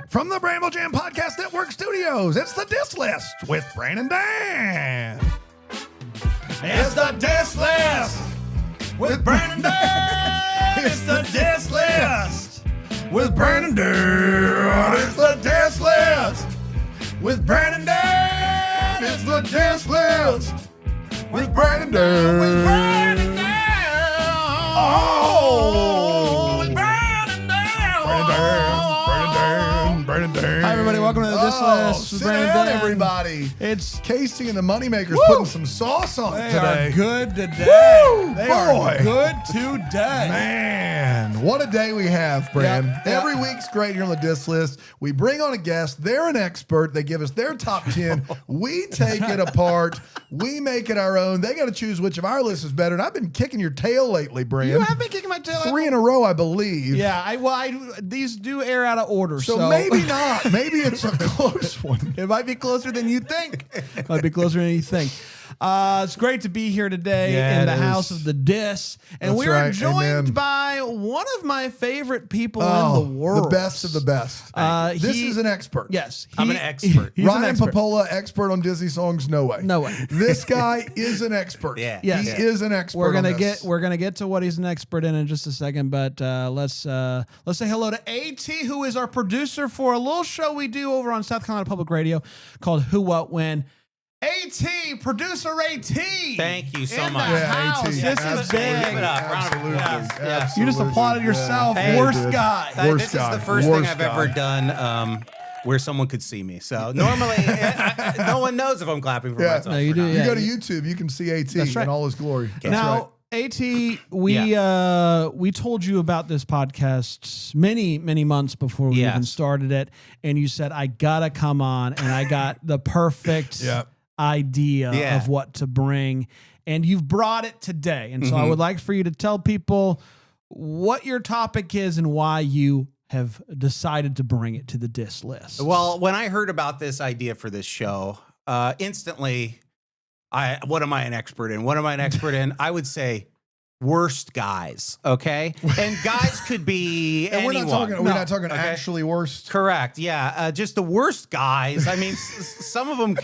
From the Bramble Jam Podcast Network studios, it's the Diss List with Brandon Dan. It's the Diss List with Brandon Dan. It's the Diss List with Brandon Dan. It's the Diss List with Brandon Dan. It's the Diss List with Brandon Dan. With Brandon Dan. Oh, with Brandon Dan. Brandon Dan. Hi, everybody. Welcome to This List. Sit down, everybody. It's Casey and the Moneymakers putting some sauce on it today. Are good today. Woo, they boy. are good today. Man, what a day we have, Brand. Yep. Every week's great here on the Diss List. We bring on a guest. They're an expert. They give us their top 10. We take it apart. We make it our own. They got to choose which of our lists is better. And I've been kicking your tail lately, Brand. You have been kicking my tail. 3 in a row, I believe. Yeah, these do air out of order. So maybe not. Maybe it's a close one. It might be closer than you think. It's great to be here today in the house of the Diss. And we are joined by one of my favorite people in the world. The best of the best. This is an expert. Yes. I'm an expert. Ryan Popola, expert on Disney songs? No way. No way. This guy is an expert. Yeah. Yes. He is an expert. We're gonna get to what he's an expert in just a second, but let's say hello to AT, who is our producer for a little show we do over on South Carolina Public Radio called Who What When. AT, producer AT. Thank you so in much. The Yeah, house. AT. This Absolutely. is big. Give it up. Absolutely. Yeah. You just applauded yourself. Hey, Worst dude. guy. Worst This guy. is the first Worst thing I've guy. ever done where someone could see me. So normally, no one knows if I'm clapping for myself. No, you or do, not. yeah. You go to YouTube, you can see AT That's right. in all his glory. That's Now, AT, we told you about this podcast many months before we even started it, and you said I gotta come on, and I got the perfect idea of what to bring, and you've brought it today. And so I would like for you to tell people what your topic is and why you have decided to bring it to the Diss List. Well, when I heard about this idea for this show, instantly, what am I an expert in? What am I an expert in? I would say worst guys, okay? And guys could be And anyone. we're not talking actually worst. Correct. Yeah. Just the worst guys. I mean, some of them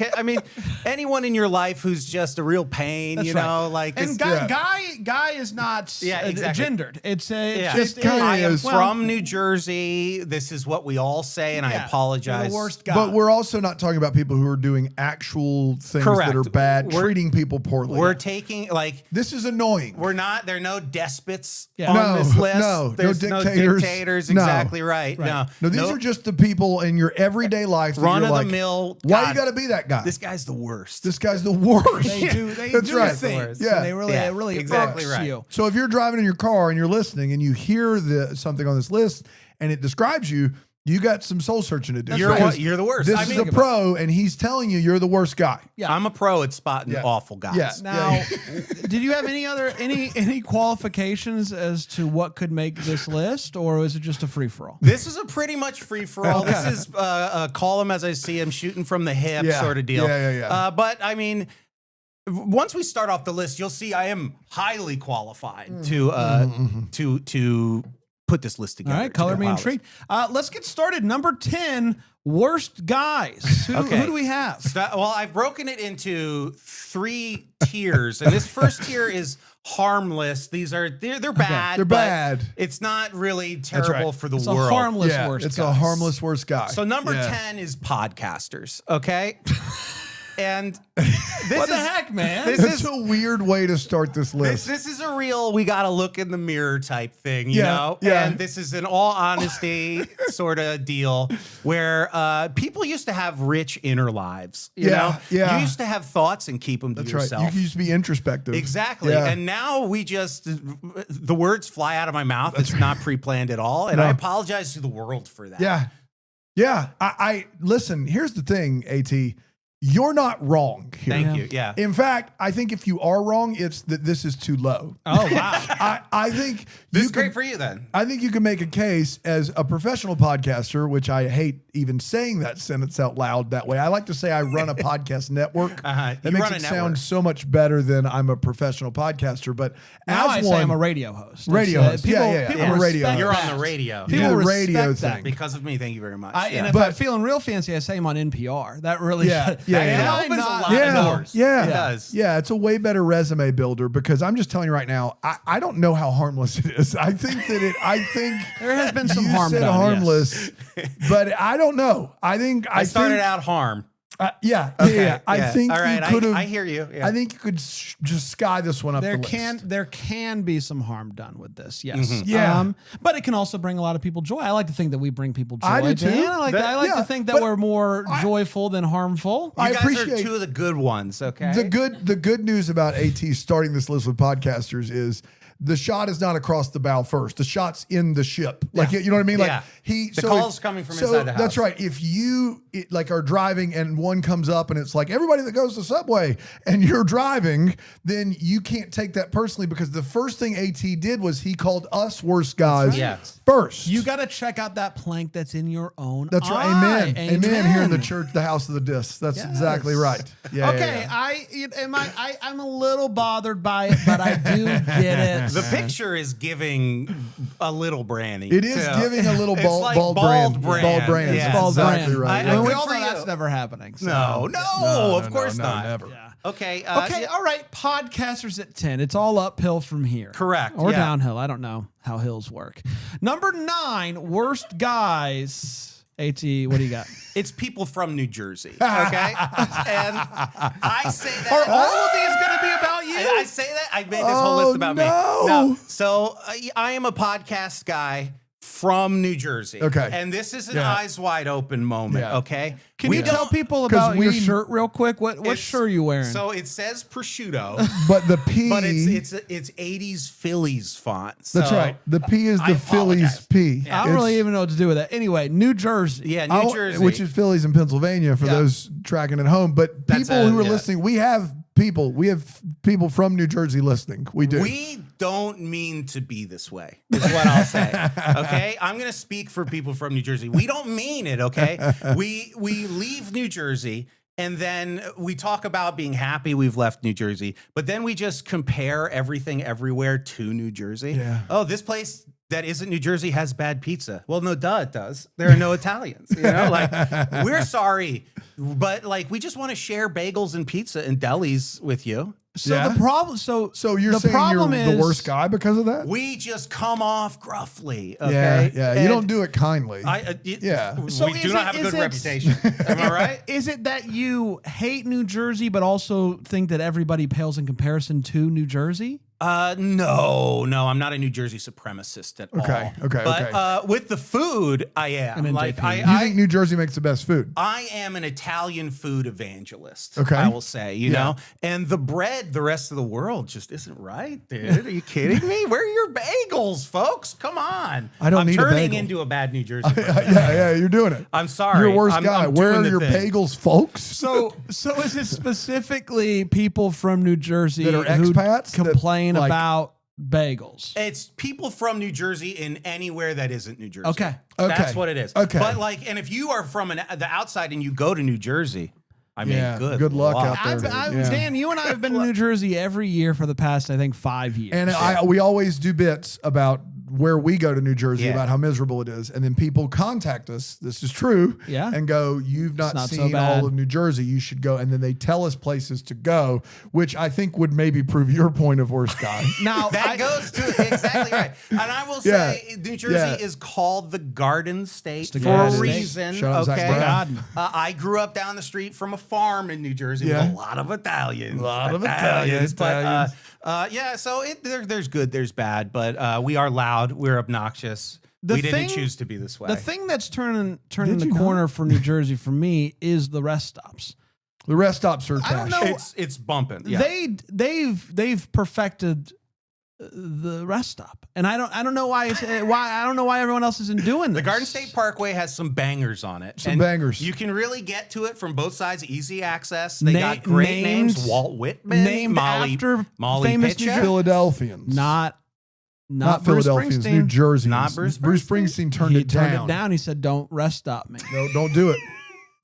anyone in your life who's just a real pain, That's you know, like and this, guy is not exactly. gendered. It's just just I am is. from New Jersey. This is what we all say, and I apologize. You're the worst guy. But we're also not talking about people who are doing actual things that are bad, treating people poorly. We're taking This is annoying. there are no despots No, on this list. no There's dictators. dictators. No. Exactly right. No, These are just the people in your everyday life that run you're of like, the mill. why you got to be that guy? This guy's the worst. This guy's the worst. They do That's do right. things. Yeah. And it really exactly irks right. you. So if you're driving in your car and you're listening and you hear something on this list and it describes you, you got some soul searching to do. You're the worst. This is a pro, and he's telling you you're the worst guy. Yeah. I'm a pro at spotting awful guys. Yeah. Now, did you have any qualifications as to what could make this list, or is it just a free for all? This is a pretty much free for all. This is call him as I see him, shooting from the hip sort of deal. Yeah. But I mean, once we start off the list, you'll see I am highly qualified to put this list together. All right, color me intrigued. Let's get started. Number 10, worst guys. Who do we have? Well, I've broken it into 3 tiers, and this first tier is harmless. They're bad. They're bad. It's not really terrible for the It's world. a harmless worst it's guys. a harmless worst guy. So number 10 is podcasters. Okay. And this What the heck, man? This It's is a weird way to start this list. this is a real we got to look in the mirror type thing, you know? Yeah. And this is an all honesty sort of deal where people used to have rich inner lives, you know? Yeah. You used to have thoughts and keep them to That's yourself. right. You used to be introspective. Exactly. Yeah. And now the words fly out of my mouth. It's not pre-planned at all. And I apologize to the world for that. Yeah. I listen, here's the thing, AT. you're not wrong here. Thank you. Yeah. In fact, I think if you are wrong, it's that this is too low. Oh, wow. I think This is great for you then. I think you can make a case as a professional podcaster, which I hate even saying that sentence out loud that way. I like to say I run a podcast network. That makes it sound so much better than I'm a professional podcaster. But now as I say I'm a radio host. Radio host. People, I'm a radio host. You're on the radio. You do the radio thing. Because of me, thank you very much. And if I'm feeling real fancy, I say I'm on NPR. That really It opens a lot of doors. Yeah. It does. Yeah, it's a way better resume builder because I'm just telling you right now, I don't know how harmless it is. I think there has been some harm said done. harmless, but I don't know. I started out harm. I think all right. you could have. I hear you. Yeah. I think you could just sky this one up. There can be some harm done with this. Yes. Yeah. But it can also bring a lot of people joy. I like to think that we bring people joy. I do too. Dan. I like to think that we're more joyful than harmful. You guys are two of the good ones. Okay. The good news about AT starting this list with podcasters is the shot is not across the bow first. The shot's in the ship. Like, you know what I mean? Like the call's coming from inside the house. That's right. If you are driving and one comes up and it's like everybody that goes to Subway and you're driving, then you can't take that personally because the first thing AT did was he called us worst guys first. You got to check out that plank that's in your own That's right. eye. Amen. Here in the church, the house of the disc. That's exactly right. Yeah. Okay. I'm a little bothered by it, but I do get it. The picture is giving a little brandy. It is giving a little bald brand. Bald brand. Yeah, bald exactly brand. right. We all know that's never happening. So. No, of course not. Never. Yeah. Okay. All right. Podcasters at 10. It's all uphill from here. Correct. Or downhill. I don't know how hills work. Number 9, worst guys. AT, what do you got? It's people from New Jersey. Okay. And I say that. Are all of these going to be about you? I say that. I made this whole list about me. No. So I am a podcast guy from New Jersey. Okay. And this is an eyes wide open moment. Yeah. Okay. Can you tell people about your shirt real quick? What shirt are you wearing? So it says prosciutto, but the P. but it's 80s Phillies font. So that's right. The P is the Phillies P. I don't really even know what to do with that. Anyway, New Jersey. Yeah, New Jersey. Which is Phillies in Pennsylvania for those tracking at home. But people who are listening, we have people from New Jersey listening. We do. We don't mean to be this way, is what I'll say. Okay? I'm going to speak for people from New Jersey. We don't mean it, okay? We leave New Jersey and then we talk about being happy we've left New Jersey, but then we just compare everything everywhere to New Jersey. Yeah. Oh, this place that isn't New Jersey has bad pizza. Well, no, it does. There are no Italians. You know, like, we're sorry, but like, we just want to share bagels and pizza and delis with you. So the problem, so you're the saying problem you're is the worst guy because of that? We just come off gruffly. Okay. Yeah. You don't do it kindly. So we do not have a good reputation. Am I right? Is it that you hate New Jersey, but also think that everybody pales in comparison to New Jersey? No, I'm not a New Jersey supremacist at all. Okay. But with the food, I am. Like, you think New Jersey makes the best food? I am an Italian food evangelist. Okay. I will say, you know, and the bread, the rest of the world just isn't right, dude. Are you kidding me? Where are your bagels, folks? Come on. I'm turning into a bad New Jersey person. Yeah, you're doing it. I'm sorry. You're a worst guy. Where are your bagels, folks? So is it specifically people from New Jersey that are expats who complain about bagels? It's people from New Jersey in anywhere that isn't New Jersey. Okay. That's what it is. Okay. But like, and if you are from the outside and you go to New Jersey, I mean, good luck out there. Dan, you and I have been to New Jersey every year for the past, I think, 5 years. And we always do bits about where we go to New Jersey about how miserable it is. And then people contact us, this is true, and go, you've not seen all of New Jersey, you should go. And then they tell us places to go, which I think would maybe prove your point of worst guy. Now, that goes to exactly right. And I will say, New Jersey is called the Garden State for a reason. Okay. I grew up down the street from a farm in New Jersey with a lot of Italians. But so there's good, there's bad, but we are loud, we're obnoxious. We didn't choose to be this way. The thing that's turning the corner for New Jersey for me is the rest stops. The rest stops are I don't know. It's bumping. Yeah. They've perfected the rest stop. And I don't know why everyone else isn't doing this. The Garden State Parkway has some bangers on it. Some bangers. You can really get to it from both sides. Easy access. They got great names. Walt Whitman, Molly famous Pitcher. Philadelphians. Not Bruce Philadelphians. New Jersey. Not Bruce Springsteen turned it down. He said, "Don't rest stop me." No, don't do it.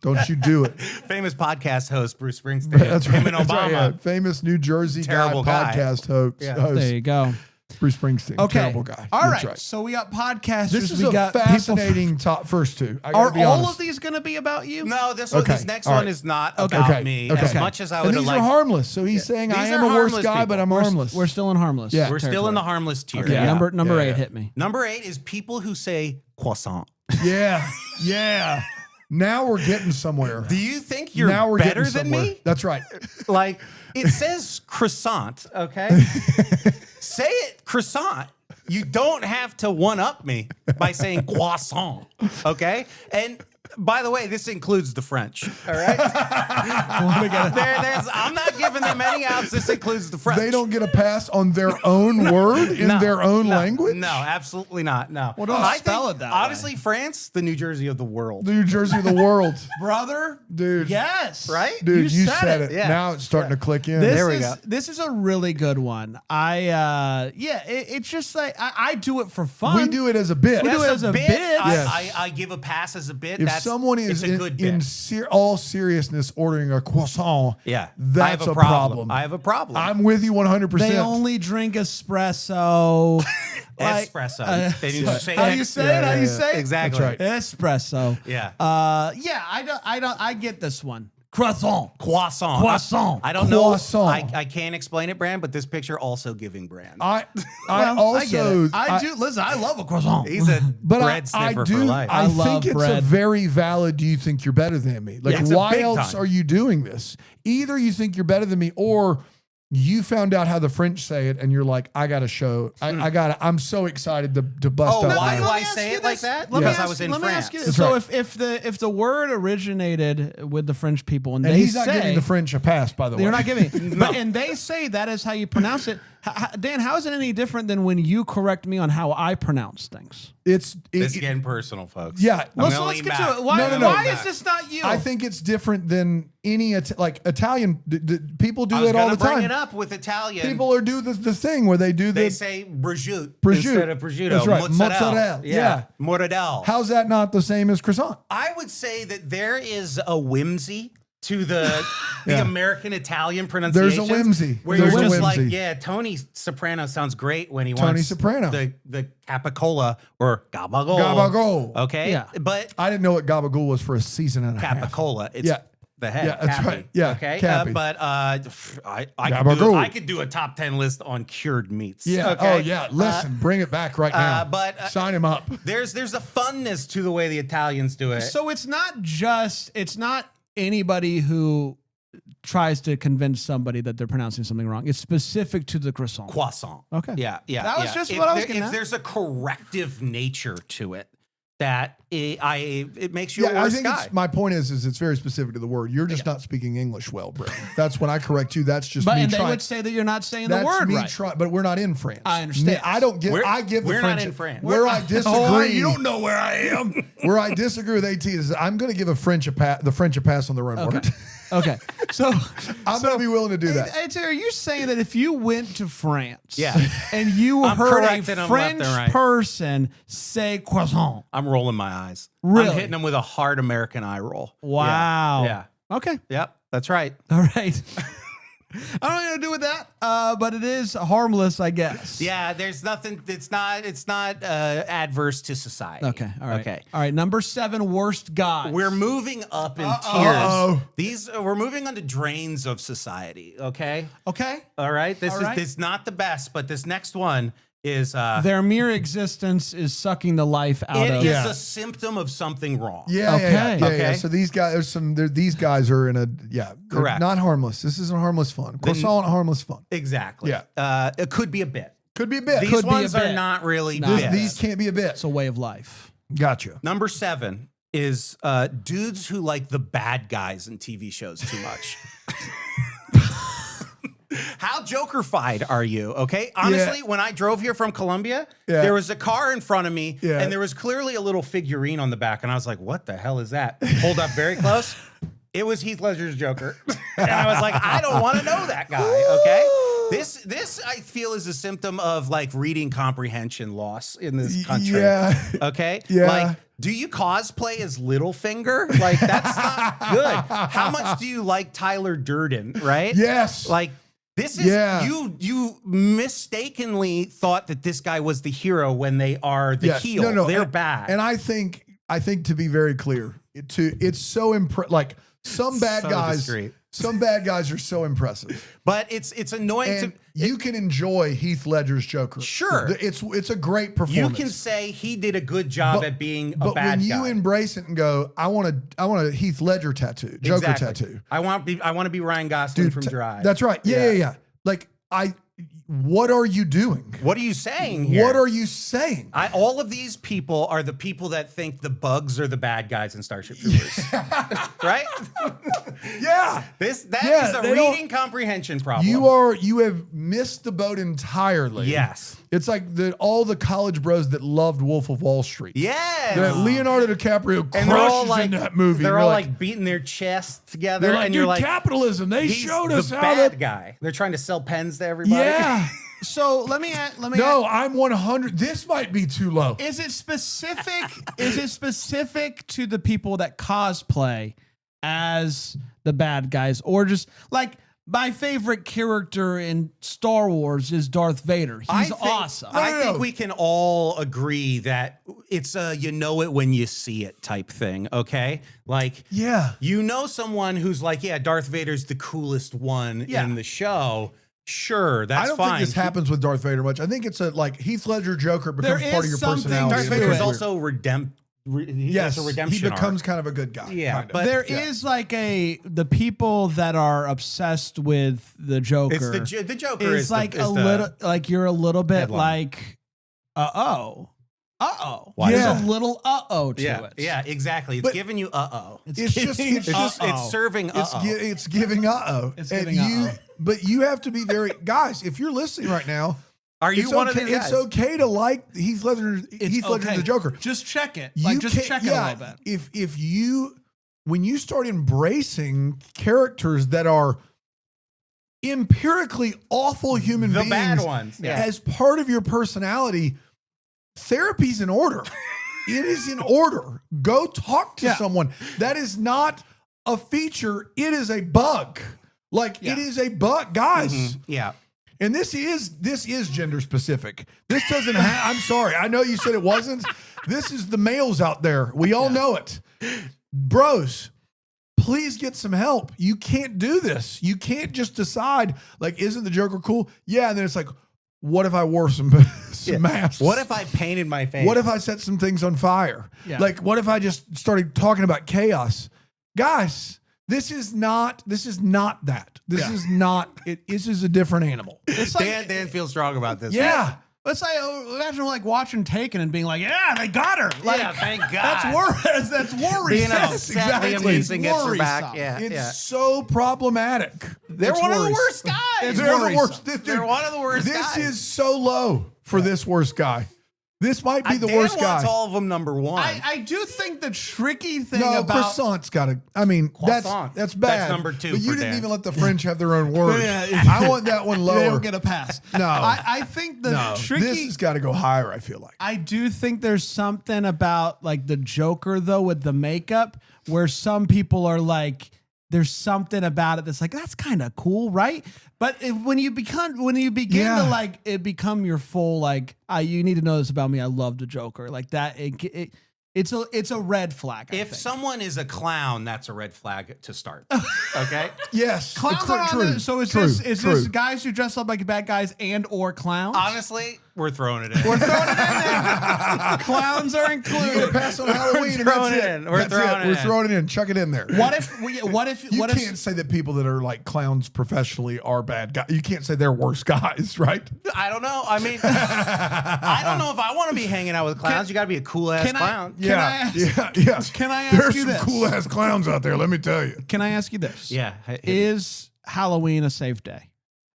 Don't you do it. Famous podcast host Bruce Springsteen. That's right. Him and Obama. Right, yeah. Famous New Jersey Terrible guy podcast host. There you go. Bruce Springsteen. Okay. Terrible guy. All right. So we got podcasters. This is we got fascinating first two. Are all of these going to be about you? No, this next one is not about me as much as I would have liked. These are harmless. So he's saying I am a worse guy, but I'm harmless. We're still in harmless. Yeah. We're still in the harmless tier. Okay. Yeah. Number 8 hit me. Number 8 is people who say croissant. Yeah. Yeah. Now we're getting somewhere. Do you think you're better than me? That's right. Like, it says croissant, okay? Say it croissant. You don't have to one-up me by saying croissant, okay? And by the way, this includes the French, all right? I'm not giving them any outs. This includes the French. They don't get a pass on their own word in their own language? No, absolutely not. No. Well, don't spell it that way. Honestly, France, the New Jersey of the world. The New Jersey of the world. Brother? Dude. Yes. Right? Dude, you said it. Yeah. Now it's starting to click in. There we go. This is a really good one. It's just like, I do it for fun. We do it as a bit. We do it as a bit. Yes. I give a pass as a bit. If someone is in all seriousness ordering a croissant, that's a problem. I have a problem. I'm with you 100%. They only drink espresso. Espresso. How do you say it? How do you say it? Exactly. That's right. Espresso. Yeah. I get this one. Croissant. I don't know. I can't explain it, Brand, but this picture also giving Brand. I do. Listen, I love a croissant. He's a bread sniffer for life. I think it's a very valid, do you think you're better than me? Like, why else are you doing this? Either you think you're better than me, or you found out how the French say it, and you're like, I got to show. I'm so excited to bust out. Why do I say it like that? Because I was in France. Let me ask you this. So if the word originated with the French people, and he's not giving the French a pass, by the way. You're not giving. And they say that is how you pronounce it. Dan, how is it any different than when you correct me on how I pronounce things? It's getting personal, folks. Yeah. Let's get to it. Why is this not you? I think it's different than any Italian people do it all the time. Bring it up with Italian. People do the thing where they say prosciutto instead of prosciutto. That's right. Mozzarella. Yeah. Mozzarella. How's that not the same as croissant? I would say that there is a whimsy to the American Italian pronunciation. There's a whimsy. Where you're just like, Tony Soprano sounds great when he wants Tony Soprano. The capicola or gabagool. Gabagool. Okay? Yeah. But I didn't know what gabagool was for a season and a half. Capicola. It's the head. Yeah, that's right. Yeah. Okay. Cappy. But I could do a top 10 list on cured meats. Yeah. Okay? Oh yeah. Listen, bring it back right now. But sign him up. There's a funness to the way the Italians do it. So it's not anybody who tries to convince somebody that they're pronouncing something wrong. It's specific to the croissant. Croissant. Okay. Yeah. That was just what I was getting at. If there's a corrective nature to it, that it makes you a worse guy. My point is it's very specific to the word. You're just not speaking English well, Brandon. That's when I correct you. That's just me trying. But they would say that you're not saying the word right. But we're not in France. I understand. I don't get. I give the We're French. not in France. Where I disagree. You don't know where I am. Where I disagree with AT is I'm going to give the French a pass on their own word. Okay. So I'm going to be willing to do that. AT, are you saying that if you went to France and you I'm heard a correcting them French left and right. person say croissant? I'm rolling my eyes. Really? I'm hitting them with a hard American eye roll. Wow. Yeah. Okay. Yep. That's right. All right. I don't know what to do with that, but it is harmless, I guess. Yeah, there's nothing. It's not adverse to society. Okay. All right. Okay. All right. Number 7, worst guys. We're moving up in tiers. We're moving on to drains of society. Okay. Okay. All right. This is not the best, but this next one is their mere existence is sucking the life out of. It is a symptom of something wrong. Yeah. So these guys, these guys are in a correct. Not harmless. This isn't harmless fun. Croissant, harmless fun. Exactly. Yeah. It could be a bit. Could be a bit. These ones are not really bits. These can't be a bit. It's a way of life. Gotcha. Number 7 is dudes who like the bad guys in TV shows too much. How Joker-fied are you? Okay. Honestly, when I drove here from Columbia, there was a car in front of me, and there was clearly a little figurine on the back, and I was like, "What the hell is that?" Hold up very close. It was Heath Ledger's Joker, and I was like, "I don't want to know that guy." Okay. This I feel is a symptom of like reading comprehension loss in this country. Yeah. Okay. Yeah. Like, do you cosplay as Littlefinger? Like, that's not good. How much do you like Tyler Durden? Right. Yes. Like, this is you mistakenly thought that this guy was the hero when they are the heel. No, they're bad. And I think to be very clear, it's so like some bad guys. Discreet. Some bad guys are so impressive, but it's annoying. And you can enjoy Heath Ledger's Joker. Sure, it's a great performance. You can say he did a good job at being a bad guy. But when you embrace it and go, I want a Heath Ledger tattoo, Joker tattoo. I want to be Ryan Gosling from Drive. That's right. Yeah. Like what are you doing? What are you saying here? What are you saying? All of these people are the people that think the bugs are the bad guys in Starship Troopers. Right? Yeah. That is a reading comprehension problem. You have missed the boat entirely. Yes. It's like all the college bros that loved Wolf of Wall Street. Yeah. Leonardo DiCaprio crushes in that movie. They're all like beating their chests together. They're like, and dude, you're like, capitalism. They showed us the how bad guy. They're trying to sell pens to everybody. Yeah. So let me. No, I'm 100. This might be too low. Is it specific? Is it specific to the people that cosplay as the bad guys, or just like my favorite character in Star Wars is Darth Vader? He's awesome. I think we can all agree that it's a you know it when you see it type thing. Okay, like you know someone who's like, yeah, Darth Vader's the coolest one in the show. Sure, that's fine. I don't think this happens with Darth Vader much. I think it's like Heath Ledger Joker becomes part of your personality. Darth Vader is also Yes, a redemption. He becomes arc. kind of a good guy. Yeah, kind of. but there is like the people that are obsessed with the Joker. It's the Joker is like a little like you're a little bit headline. like uh-oh. Why There's a little to it. Yeah, exactly. It's giving you It's serving It's giving It's giving But you have to be very guys. If you're listening right now, are you one of these guys? It's okay to like Heath Ledger. Heath Ledger the Joker. Just check it. Just check it a little bit. When you start embracing characters that are empirically awful human beings, bad ones, as part of your personality, therapy's in order. It is in order. Go talk to someone. That is not a feature. It is a bug. It is a bug, guys. Mm-hmm. Yeah. And this is gender specific. This doesn't I'm sorry. I know you said it wasn't. This is the males out there. We all know it. Bros, please get some help. You can't do this. You can't just decide, like, isn't the Joker cool? Yeah, and then it's like, what if I wore some masks? What if I painted my face? What if I set some things on fire? Yeah. Like, what if I just started talking about chaos? Guys, this is not that. This is not it. This is a different animal. It's like, Dan feels strong about this. Yeah. It's like, imagine like watching Taken and being like, yeah, they got her. Like, yeah, thank God. That's worrisome. Being upset Liam Neeson gets her back. It's so problematic. They're one of the worst guys. They're the worst. They're one of the worst guys. This is so low for this worst guy. This might be the worst guy. Wants all of them number one. I do think the tricky thing about croissant's got to. I mean, that's bad. That's number two. But you didn't even let the French have their own word. Yeah. I want that one lower. They don't get a pass. No, I think tricky. This has got to go higher. I feel like. I do think there's something about like the Joker though with the makeup where some people are like, there's something about it that's like that's kind of cool, right? But when you begin to like it become your full like you need to know this about me. I love the Joker like that. It's a red flag. If someone is a clown, that's a red flag to start. Okay. Yes. Clowns are on so is this guys who dress up like bad guys and or clowns? Honestly, we're throwing it in. We're throwing it in there. Clowns are included. You pass on Halloween. We're throwing it in. We're throwing it in. Chuck it in there. What if you can't say that people that are like clowns professionally are bad guys. You can't say they're worse guys, right? I don't know. I mean, I don't know if I want to be hanging out with clowns. You got to be a cool ass clown. Can I ask you There's this? There's some cool ass clowns out there. Let me tell you. Can I ask you this? Yeah. Is Halloween a safe day?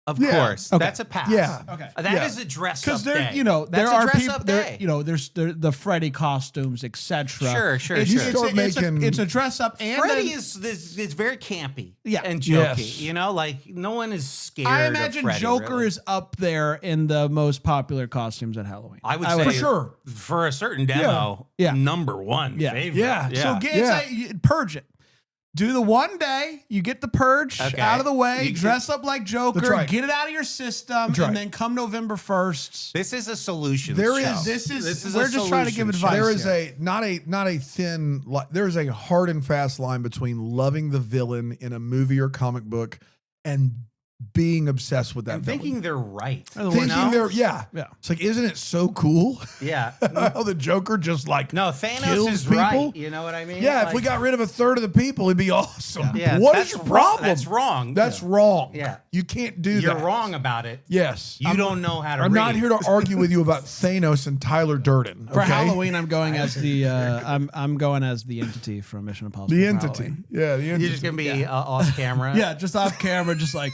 Of Yeah. course. Okay. That's a pass. Yeah. Okay. That is a dress up day. There That's are a dress people up there, day. there's the Freddy costumes, etc. Sure. It's a dress up, and Freddy then, is very campy Yeah. and jokey. Yes. You know, like no one is scared. I of imagine Freddy, Joker really. is up there in the most popular costumes at Halloween. I would say For sure. for a certain demo, Yeah. number one Yeah. favorite. Yeah. So purge it. Do the one day, you get the purge Okay. out of the way, You- dress up like Joker, That's right. get it out of your system, That's right. and then come November 1st. This is a solution. There show. is- This is a we're just trying to give solution show. advice. There is here. not a thin line. There is a hard and fast line between loving the villain in a movie or comic book and being obsessed with that I'm villain. thinking they're right. Thinking they're Yeah. It's like, isn't it so cool? Yeah. How the Joker just like No, Thanos kills is people? right. You know what I mean? Yeah, if Like, we got rid of a third of the people, it'd be awesome. Yeah, What that's is your wrong- problem? That's wrong. That's wrong. Yeah. You can't do You're that. wrong about it. Yes. You don't know how to I'm read. not here to argue with you about Thanos and Tyler Durden. For okay? Halloween, I'm going as the I'm going as the entity from Mission Impossible. The for entity. Halloween. Yeah, the entity. You're just gonna be off camera. Yeah, just off camera, just like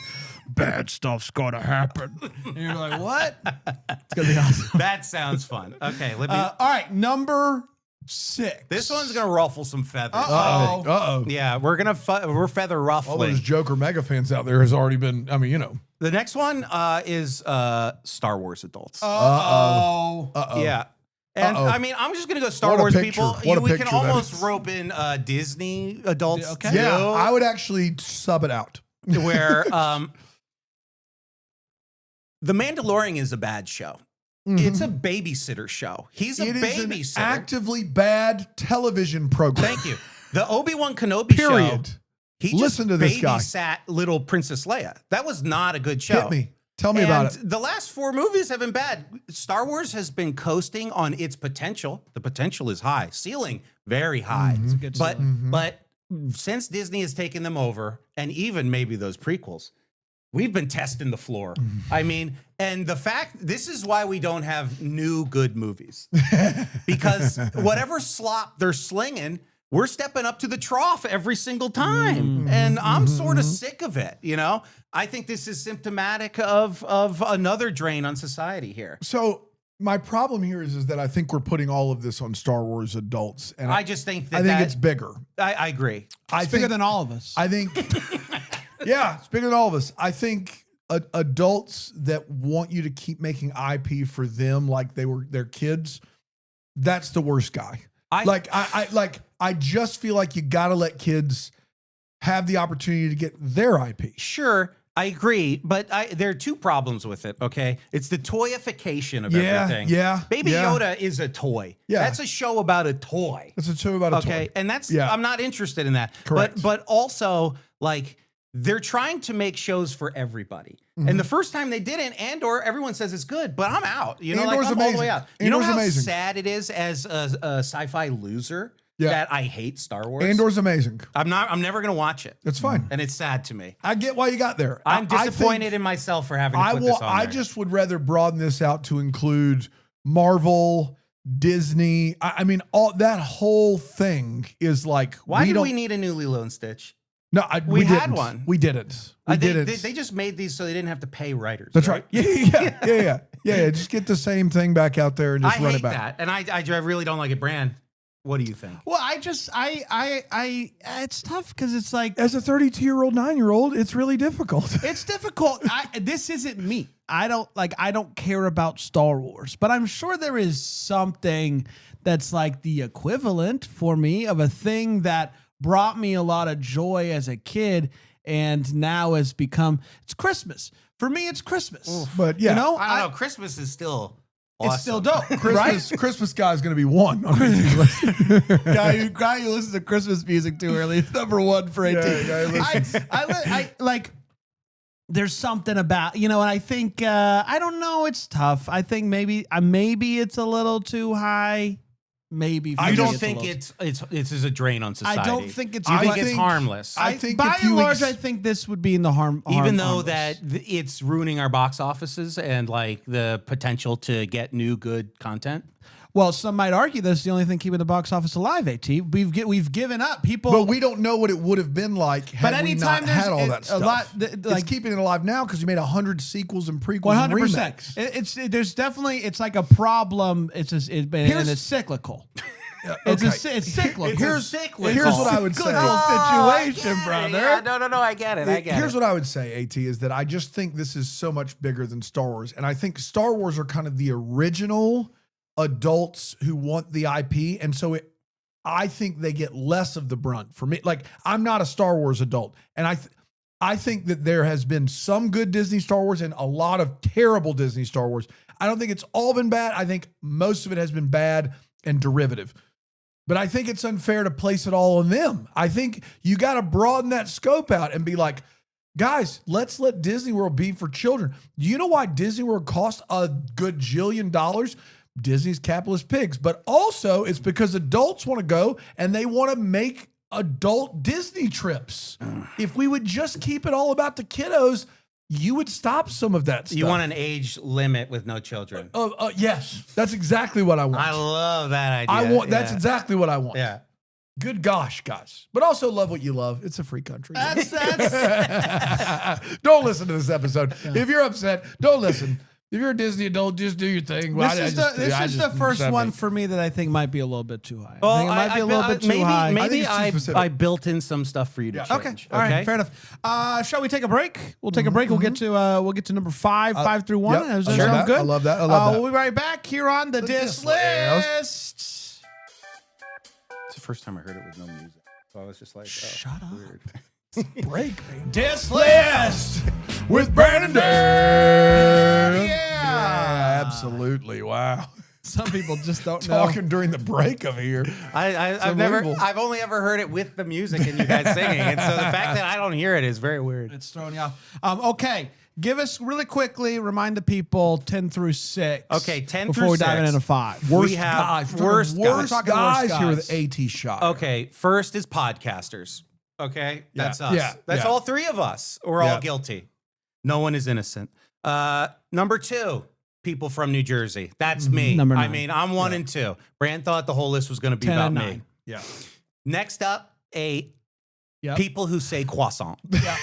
bad stuff's gonna happen. And you're like, what? It's gonna be awesome. That sounds fun. Okay, let me. All right, number 6. this one's gonna ruffle some feathers. Uh-oh. Uh-oh. Yeah, we're feather All ruffling. those Joker mega fans out there has already been, I mean, you know. The next one is Star Wars adults. Uh-oh. Uh-oh. Yeah. And Uh-oh. I mean, I'm just gonna go Star What a Wars picture. people. What a We can picture that almost is. rope in Disney adults Okay. too, Yeah, I would actually sub it out. where The Mandalorian is a bad show. It's a babysitter show. He's a It is an babysitter. actively bad television program. Thank you. The Obi-Wan Kenobi show. Period. He Listen just to this guy. babysat little Princess Leia. That was not a good show. Hit me. Tell me about it. The last 4 movies have been bad. Star Wars has been coasting on its potential. The potential is high. Ceiling, very high. Mm-hmm. good But ceiling. but since Disney has taken them over, and even maybe those prequels, we've been testing the floor. Mm-hmm. I mean, and the fact, this is why we don't have new good movies. Because whatever slop they're slinging, we're stepping up to the trough every single time. And I'm sort of sick of it, you know? I think this is symptomatic of another drain on society here. So my problem here is that I think we're putting all of this on Star Wars adults. And I just think I think it's bigger. I agree. I It's bigger think, than all of us. I think, yeah, it's bigger than all of us. I think adults that want you to keep making IP for them like they were their kids, that's the worst guy. I just feel like you got to let kids have the opportunity to get their IP. Sure, I agree, but there are 2 problems with it, okay? It's the toyification of everything. Yeah. Baby yeah. Yoda is a toy. Yeah. That's a show about a toy. It's a show about a Okay, toy. and that's Yeah. I'm not interested in that. Correct. But also like they're trying to make shows for everybody. Mm-hmm. And the first time they didn't, Andor, everyone says it's good, but I'm out. You know, Andor's like I'm all the amazing. way out. You know Andor's how amazing. sad it is as a sci-fi loser that I hate Star Wars? Andor's amazing. I'm never gonna watch it. It's fine. And it's sad to me. I get why you got there. I'm I disappointed think in myself for having to put this on I there. just would rather broaden this out to include Marvel, Disney. I mean, all that whole thing is like. Why did don't- we need a new Lilo and Stitch? No, we had didn't. one. We didn't. We didn't. They just made these so they didn't have to pay writers. That's right. Yeah. Just get the same thing back out there and just I run hate it back. that, and I really don't like it. Brand, what do you think? Well, it's tough because it's like As a 32-year-old, 9-year-old, it's really difficult. it's difficult. This isn't me. I don't care about Star Wars, but I'm sure there is something that's like the equivalent for me of a thing that brought me a lot of joy as a kid and now has become it's Christmas. For me, it's Christmas. But yeah, You know, I don't know. Christmas is still awesome. it's still dope, Christmas guy is going to be one. guy who listens to Christmas music too early is number one for 18. I like. There's something about and I think I don't know. It's tough. I think maybe it's a little too high. Maybe for You me don't a think little- it's a drain on society? I don't think it's. You think I it's think- harmless? I think by if you and large, ex- I think this would be in the harm. Even though harmless. that it's ruining our box offices and like the potential to get new good content. Well, some might argue that's the only thing keeping the box office alive. At we've given up. People, but we don't know what it would have been like had we not had all that stuff. It's keeping it alive now because you made 100 sequels and prequels and remakes. There's definitely it's like a problem. It's cyclical. It's cyclical. Here's what I would say. Situation, brother. Yeah, no, I get it. Here's what I would say, AT, is that I just think this is so much bigger than Star Wars. And I think Star Wars are kind of the original adults who want the IP. And so I think they get less of the brunt. For me, like, I'm not a Star Wars adult. And I think that there has been some good Disney Star Wars and a lot of terrible Disney Star Wars. I don't think it's all been bad. I think most of it has been bad and derivative. But I think it's unfair to place it all on them. I think you got to broaden that scope out and be like, guys, let's let Disney World be for children. Do you know why Disney World costs a good $1 jillion? Disney's capitalist pigs. But also it's because adults want to go and they want to make adult Disney trips. If we would just keep it all about the kiddos, you would stop some of that stuff. You want an age limit with no children. Yes. That's exactly what I want. I love that idea. That's exactly what I want. Yeah. Good gosh, guys. But also love what you love. It's a free country. That's Don't listen to this episode. Yeah. If you're upset, don't listen. If you're a Disney adult, just do your thing. This is the first one for me that I think might be a little bit too high. Well, I think it might be a little bit too high. Maybe I built in some stuff for you to change. Okay. All right. Fair enough. Shall we take a break? We'll take a break. We'll get to number 5 through 1. Yep. Does that sound good? I love that. We'll be right back here on the Dis List. It's the first time I heard it with no music. So I was just like, shut up. Weird. Break, man. Dis List with Brandon Dare. Yeah, absolutely. Wow. Some people just don't know. Talking during the break over here. I've only ever heard it with the music and you guys singing, and so the fact that I don't hear it is very weird. It's throwing you off. Okay, give us really quickly. Remind the people 10 through 6. Okay, 10 through 6 before we dive into 5. Worst guys here with AT Shire. Okay, first is podcasters. Okay, that's us. Yeah, that's all 3 of us. We're all guilty. No one is innocent. Number 2, people from New Jersey. That's me. Number 9. I mean, I'm 1 and 2. Brand thought the whole list was going to be about me. Yeah. Next up, 8. People who say croissant. Yeah.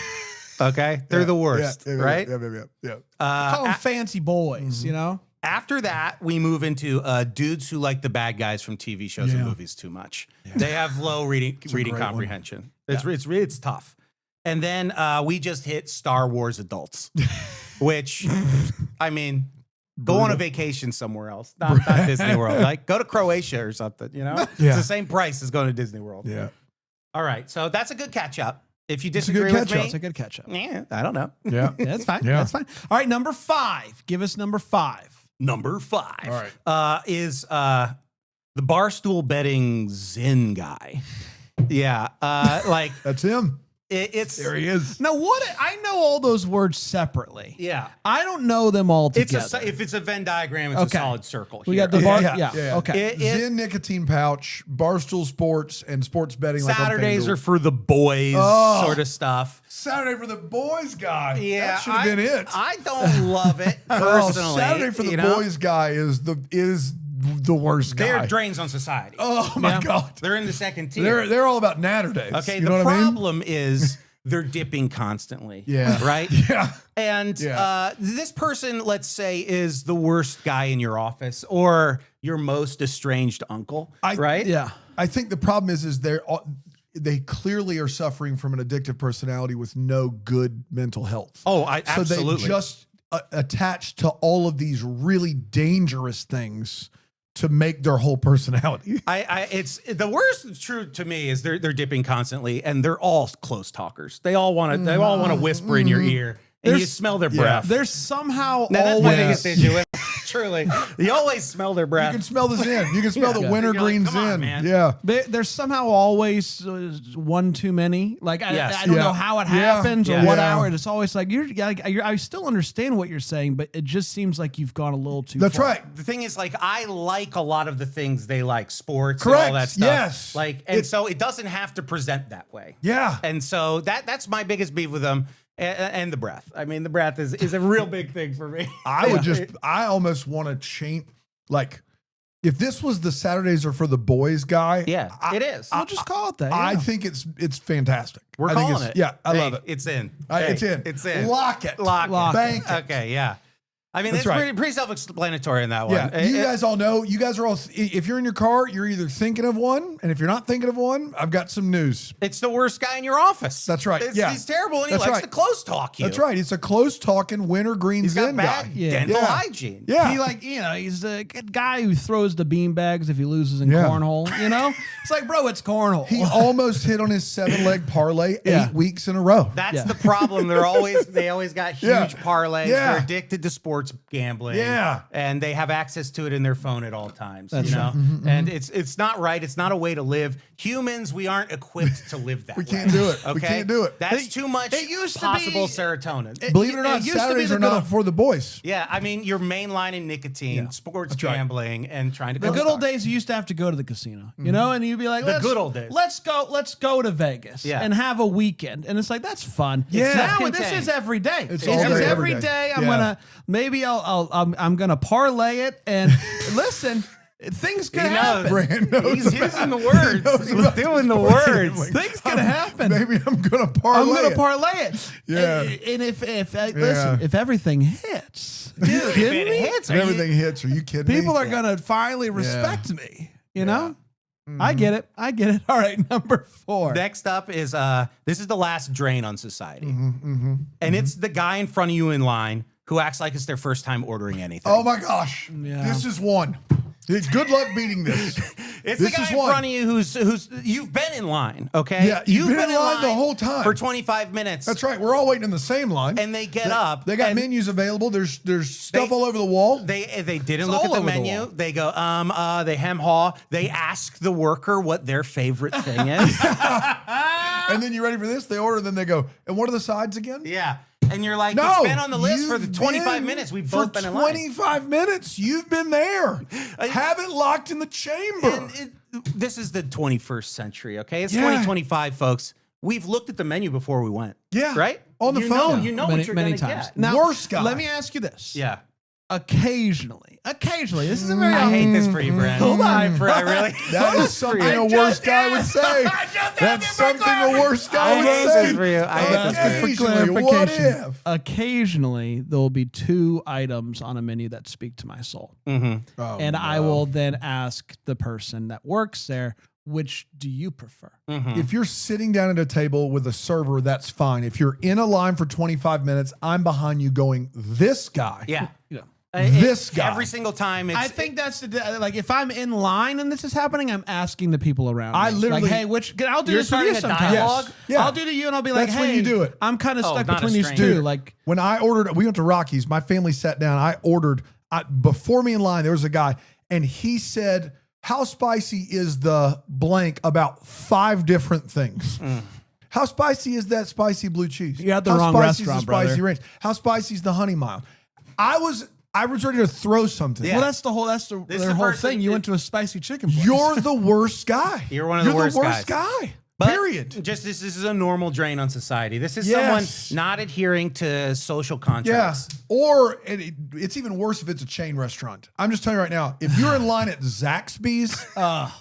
Okay, they're the worst, right? Yeah. Call them fancy boys, you know? After that, we move into dudes who like the bad guys from TV shows and movies too much. Yeah. They have low reading comprehension. It's tough. And then we just hit Star Wars adults, which, I mean, go on a vacation somewhere else, not Disney World. Like, go to Croatia or something, you know? It's the same price as going to Disney World. Yeah. All right, so that's a good catch-up. If you disagree with me, it's a good catch-up. Yeah, I don't know. Yeah. That's fine. Yeah. That's fine. All right, number 5. Give us number 5. Number 5 right. Is the barstool betting Zen guy. Yeah, like that's him. It's there he is. Now, I know all those words separately. Yeah, I don't know them all together. If it's a Venn diagram, it's a solid circle. We got the bar. Okay. Zen nicotine pouch, Barstool Sports, and sports betting. Saturdays are for the boys, sort of stuff. Saturday for the boys guy. Yeah, that should have been it. I don't love it personally. Saturday for the boys guy is the worst guy. They're drains on society. Oh my God. They're in the second tier. They're all about Naturdays. Okay, you the know what problem is they're dipping constantly. Yeah. Right? Yeah. And this person, let's say, is the worst guy in your office or your most estranged uncle. Right? Yeah. I think the problem is they clearly are suffering from an addictive personality with no good mental health. Oh, absolutely. So they just attach to all of these really dangerous things to make their whole personality. It's the worst. True to me is they're dipping constantly, and they're all close talkers. They all want to whisper in your ear, and you smell their breath. There's somehow always truly. You always smell their breath. You can smell the Zen. You can smell the wintergreen Zen. Man. Yeah. There's somehow always one too many. Like I don't know how it happens or what hour. It's always like I still understand what you're saying, but it just seems like you've gone a little too far. That's right. The thing is, like, I like a lot of the things they like, sports Correct. and all that stuff. Yes. Like, and so it doesn't have to present that way. Yeah. And so that's my biggest beef with them. And the breath. I mean, the breath is a real big thing for me. I almost want to change, like, If this was the Saturdays are for the boys guy, it is. I'll just call it that. I yeah. think it's fantastic. We're I think calling it. Yeah, I Hey, love it. It's in. It's in. It's in. Lock it. Lock Lock it. Bank it. Okay, yeah. I mean, That's it's right. pretty self-explanatory in that one. Yeah, you guys all know. You guys are all. If you're in your car, you're either thinking of one, and if you're not thinking of one, I've got some news. It's the worst guy in your office. That's right. He's terrible, and he likes to close talk you. That's right. It's a close talking wintergreen He's got Zen bad guy. dental hygiene. Yeah. He's the guy who throws the beanbags if he loses in cornhole. It's like, bro, it's cornhole. He almost hit on his 7-leg parlay 8 weeks in a row. That's the problem. They always got huge parlays. Yeah. They're addicted to sports gambling. Yeah. And they have access to it in their phone at all times. That's you know? right. And it's not right. It's not a way to live. Humans, we aren't equipped to live that way. We can't do it. Okay? We can't do it. That's too much possible serotonin. Believe it or not, Saturdays are not for the boys. Yeah, I mean, you're mainlining nicotine, sports gambling, and trying to The good old days, you used to have to go to the casino, and you'd be like, good old days. Let's go to Vegas and have a weekend. And it's like, that's fun. Yeah. Now this is every day. It's This all is day, every every day. day. I'm gonna parlay it and listen. Things can happen. Brand knows He's using the words. He's doing the words. Things can happen. Maybe I'm gonna parlay. I'm gonna it. parlay it. Yeah. And if everything hits, Dude, if kidding it me? hits, If everything hits, are you kidding me? People are gonna finally respect me. You know. I get it. All right, number 4. Next up is this is the last drain on society, and it's the guy in front of you in line who acts like it's their first time ordering anything. Oh my gosh. Yeah. This is one. Good luck beating this. It's this the guy is in one. front of you who's you've been in line, okay? Yeah, you've been in line the whole time. for 25 minutes. That's right. We're all waiting in the same line. And they get up. They got and menus available. There's stuff all over the wall. They didn't It's look at all the over the menu. wall. They go they hem haw. They ask the worker what their favorite thing is. And then you ready for this? They order, then they go, and what are the sides again? Yeah. And you're like, No, it's been on the list for the you've 25 been minutes. We've for both been in line. 25 minutes. You've been there. Have it locked in the chamber. And this is the 21st century, okay? It's Yeah. 2025, folks. We've looked at the menu before we went. Yeah. Right? On the you phone. Know, you know many, what you're many going to times. get. Now, Worst guy. let me ask you this. Yeah. Occasionally, this is a very. I hate this for you, Brad. Hold on. I really. That is something a worse guy would say. That's something a worse guy I would hate say. this for you. I hate this for you. Occasionally, what if? Occasionally, there will be 2 items on a menu that speak to my soul, Oh, and I will then ask the person that works there, which do you prefer? If you're sitting down at a table with a server, that's fine. If you're in a line for 25 minutes, I'm behind you going, this guy. Yeah. Yeah. This guy. Every single time. It's, I think that's like if I'm in line and this is happening, I'm asking the people around. I me. literally- like, hey, I'll do You're this with starting you a sometimes. dialogue? Yes. Yeah. I'll do to you, and I'll be like, That's hey, when you do it. I'm kind of stuck not a between these stranger. two. Like, When I ordered, we went to Rockies. My family sat down. I ordered before me in line. There was a guy, and he said, "How spicy is the blank?" About 5 different things. How spicy is that spicy blue cheese? You're at the How wrong spicy is the restaurant, spicy brother. ranch? How spicy is the honey mild? I was ready to throw something. Yeah. well, that's their whole person- thing. You went to a spicy chicken place. You're the worst guy. You're one of the worst guy. But Period. Just this is a normal drain on society. This is Yes. someone not adhering to social Yeah. contracts. Or it's even worse if it's a chain restaurant. I'm just telling you right now, if you're in line at Zaxby's,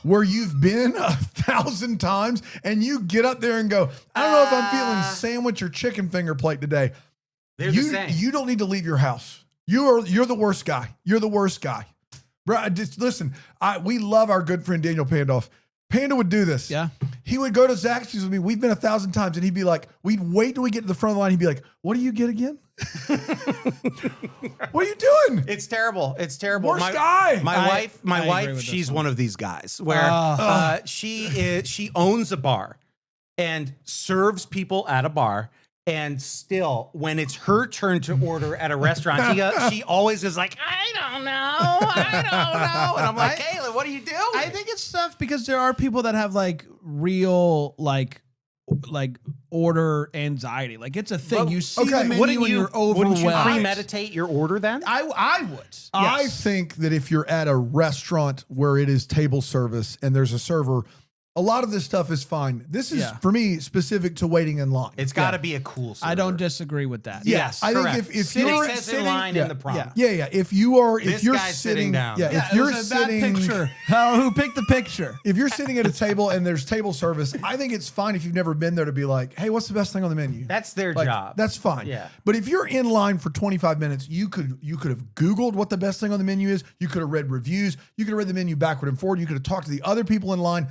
where you've been 1,000 times, and you get up there and go, I don't know if I'm feeling sandwich or chicken finger plate today. They're the same. You don't need to leave your house. You're the worst guy. You're the worst guy. Bro, just listen, we love our good friend Daniel Pandolf. Panda would do this. Yeah. He would go to Zaxby's with me. We've been 1,000 times, and he'd be like, we'd wait till we get to the front of the line. He'd be like, what do you get again? What are you doing? It's terrible. It's terrible. Worst guy. My I wife, agree with she's this one of these guys where she owns a bar and serves people at a bar. And still, when it's her turn to order at a restaurant, she always is like, I don't know. And I'm like, Kayla, what are you doing? I think it's tough because there are people that have like real like order anxiety. Like it's a thing. But- you see okay, the menu wouldn't when you, you're overwhelmed. wouldn't you premeditate your order then? I would. Yes. I think that if you're at a restaurant where it is table service and there's a server, A lot of this stuff is fine. This is, for me, specific to waiting in line. It's got to be a cool server. I don't disagree with that. Yes, I correct. think if It you're says sitting in line in the prompt. Yeah. If you're guy's sitting down. if you're sitting, that picture. Who picked the picture? if you're sitting at a table and there's table service, I think it's fine if you've never been there to be like, hey, what's the best thing on the menu? That's their Like, job. That's fine. Yeah. But if you're in line for 25 minutes, you could have Googled what the best thing on the menu is. You could have read reviews. You could have read the menu backward and forward. You could have talked to the other people in line.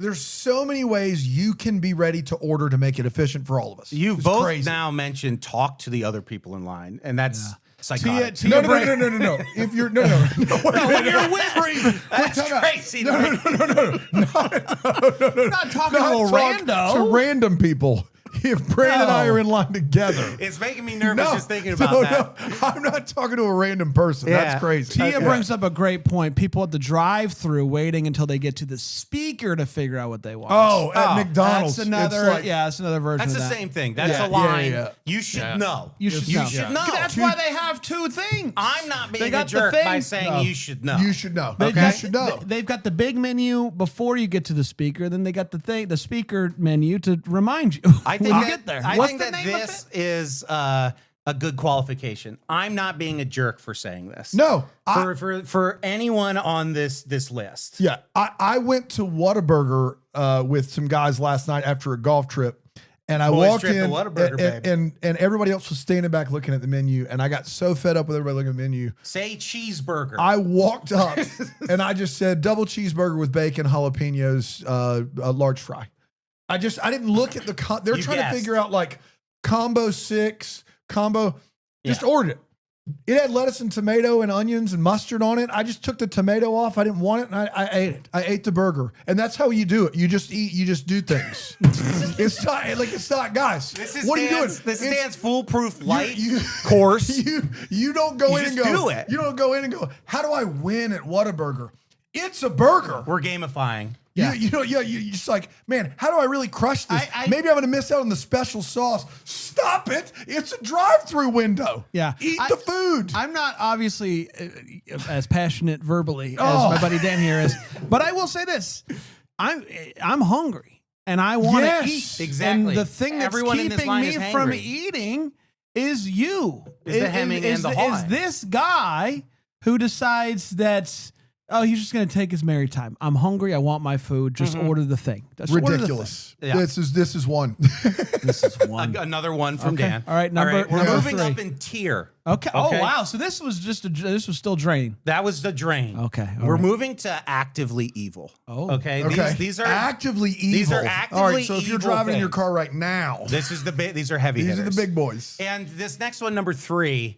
There's so many ways you can be ready to order to make it efficient for all of us. You've It's both crazy. now mentioned talk to the other people in line, and that's psychotic. No. If you're no, when you're whispering, That's crazy. No. Not talking to a rando. To random people. If Brandon and I are in line together. It's making me nervous just thinking about that. No, I'm not talking to a random person. Yeah. That's crazy. Tia brings up a great point. People at the drive-thru waiting until they get to the speaker to figure out what they want. Oh, at McDonald's. That's another, it's like, that's another version That's of the that. same thing. That's Yeah. a line. Yeah. You should know. You should know. know. That's why they have two things. I'm not They being a got the jerk thing. by saying No. you should know. You should know. They- Okay. You should know. They've got the big menu before you get to the speaker. Then they got the speaker menu to remind you I think when that, you get there. I What's think the that name of this it? is a good qualification. I'm not being a jerk for saying this. No. For anyone on this list. Yeah. I went to Whataburger with some guys last night after a golf trip. And I Boys walked trip to in, Whataburger, and everybody else was standing back looking at the menu, and I got so fed up with everybody looking at the menu. Say cheeseburger. I walked up and I just said double cheeseburger with bacon, jalapenos, a large fry. I didn't look at the they're You trying guessed. to figure out like combo 6, combo. Just ordered it. It had lettuce and tomato and onions and mustard on it. I just took the tomato off. I didn't want it, and I ate it. I ate the burger, and that's how you do it. You just eat. You just do things. It's not, guys. This is what are you doing? This is Dan's foolproof life you- course. You don't go in just and go. do it. You don't go in and go. How do I win at Whataburger? It's a burger. We're gamifying. You just like, man, how do I really crush this? Maybe I'm going to miss out on the special sauce. Stop it. It's a drive-through window. Yeah. Eat the food. I'm not obviously as passionate verbally as my buddy Dan here is, but I will say this. I'm hungry and I want to eat. Exactly. And the thing that's Everyone in this keeping line me is from hangry. eating is you. Is the hemming and the Is hawing. this guy who decides that, oh, he's just going to take his merry time. I'm hungry. I want my food. Just order the thing. Just order the Ridiculous. Yeah. This is one. thing. This is one. Another one from Okay. Dan. All right, We're number moving 3. up in tier. Okay. Oh, wow. So this was still draining. That was the drain. Okay, all We're right. moving to actively evil. Oh. Okay. Okay. These are actively evil. these are All actively right, so if you're evil driving in your things. car right now, This is these are heavy these hitters. are the big boys. And this next one, number 3,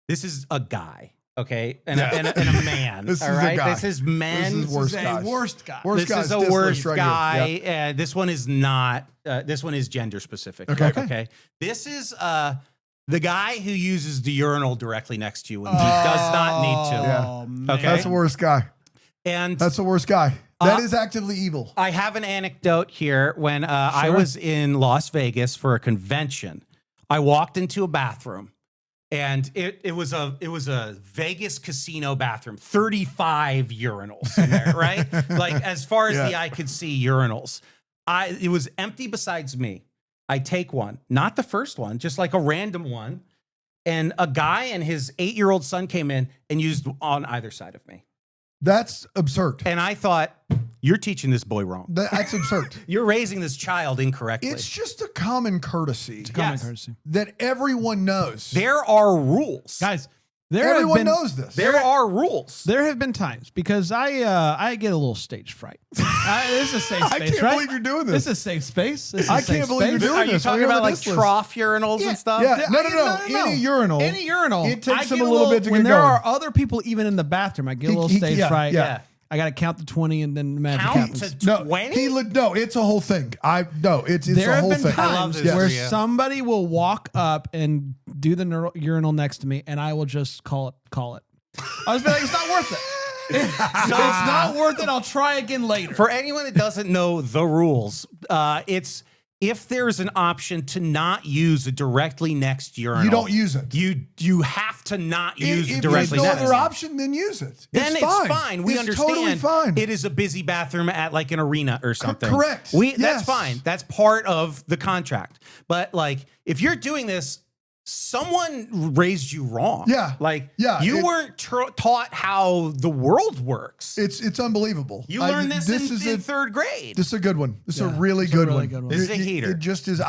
this is a guy. Okay, and a man. This is all a right, guy. this is men. This is worst This is guys. a worst guy. Worst This guys, is a diss worst list right guy, here. Yep. and this one is not. This one is gender specific. Okay. This is the guy who uses the urinal directly next to you when he does not need to. Yeah. Oh, man. Okay. That's the worst guy. And That's the worst guy. That is actively evil. I have an anecdote here. When I was in Las Vegas for a convention, I walked into a bathroom. And it was a Vegas casino bathroom, 35 urinals in there, right? Like as far as the eye could see, urinals. It was empty besides me. I take one, not the first one, just like a random one. And a guy and his 8-year-old son came in and used on either side of me. That's absurd. And I thought, you're teaching this boy wrong. That's absurd. You're raising this child incorrectly. It's just a common courtesy Common Yes. courtesy. that everyone knows. There are rules. Guys, Everyone knows this. There are rules. There have been times because I get a little stage fright. This is a safe I space, can't right? believe you're doing this. This is a safe space. This is I a safe can't believe you're space. doing Are you this. talking We're about on like this list. trough urinals and stuff? Yeah. No. Any urinal. Any urinal. It takes I them get a little bit to when get there going. are other people even in the bathroom, I get a little stage fright. yeah. I got to count to 20 and then the magic Count happens. to No, 20? no, it's a whole thing. It's There a have whole been thing. I love times this where for you. somebody will walk up and do the urinal next to me, and I will just call it. I was like, it's not worth it. It's not worth it. I'll try again later. For anyone that doesn't know the rules, it's if there's an option to not use a directly next urinal, you don't use it. You have to not use if directly there's no next. other option, then use it. Then it's fine. We it's understand. Totally fine. It is a busy bathroom at like an arena or something. Correct. That's Yes. fine. That's part of the contract. But like, if you're doing this, someone raised you wrong. Yeah. Like, Yeah, you weren't taught how the world works. It's unbelievable. You learned this in third grade. This is a good one. This is a Yeah, really it's a good really one. good one. This is a heater. It just is.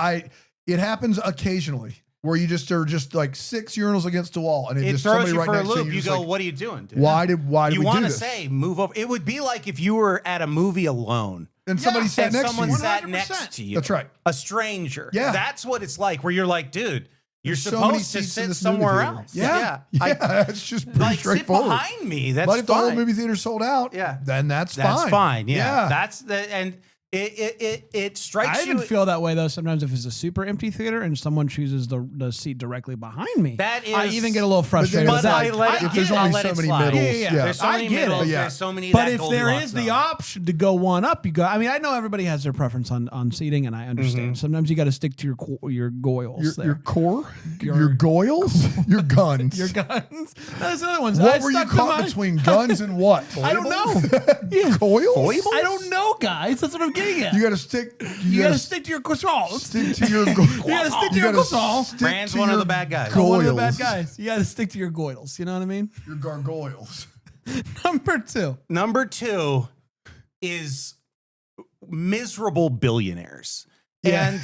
It happens occasionally where you just are just like 6 urinals against the wall, and It just throws somebody you right for a next to loop. you. You just go, like, what are you doing, dude? why did you we do want to this? say move over? It would be like if you were at a movie alone And somebody sat and next someone to you. sat 100%. next to you. That's right. A stranger. Yeah. That's what it's like where you're like, dude, you're There's so many supposed to seats in sit this movie somewhere theater. else. Yeah. It's just pretty Like, sit straightforward. behind me. That's But if the whole fine. movie theater sold out, Yeah. then that's That's fine. fine. Yeah. That's the and it strikes I you. even feel that way though. Sometimes if it's a super empty theater and someone chooses the seat directly behind me, That I is- even get a little frustrated But with that. I let it, if there's I'll only let so it many slide. middles, Yeah. There's so I many get it. middles. Yeah. There's so many. But that if there Goldilocks is the zone. option to go one up, you go. I mean, I know everybody has their preference on seating, and I understand. Sometimes you got to stick to your goils. Your core, Your- your goils, your guns. your guns. That's other ones. What I were you stuck to caught mine. between guns and what? I don't know. Yeah. Coils? I don't know, guys. That's what I'm getting at. You got to stick. You gotta stick to your croissants. stick to your. You gotta stick to your croissants. Brand's one of the bad guys. One of the Goils. bad guys. You gotta stick to your goils. You know what I mean? Your gargoyles. Number 2. Number 2 is miserable billionaires. Yeah. And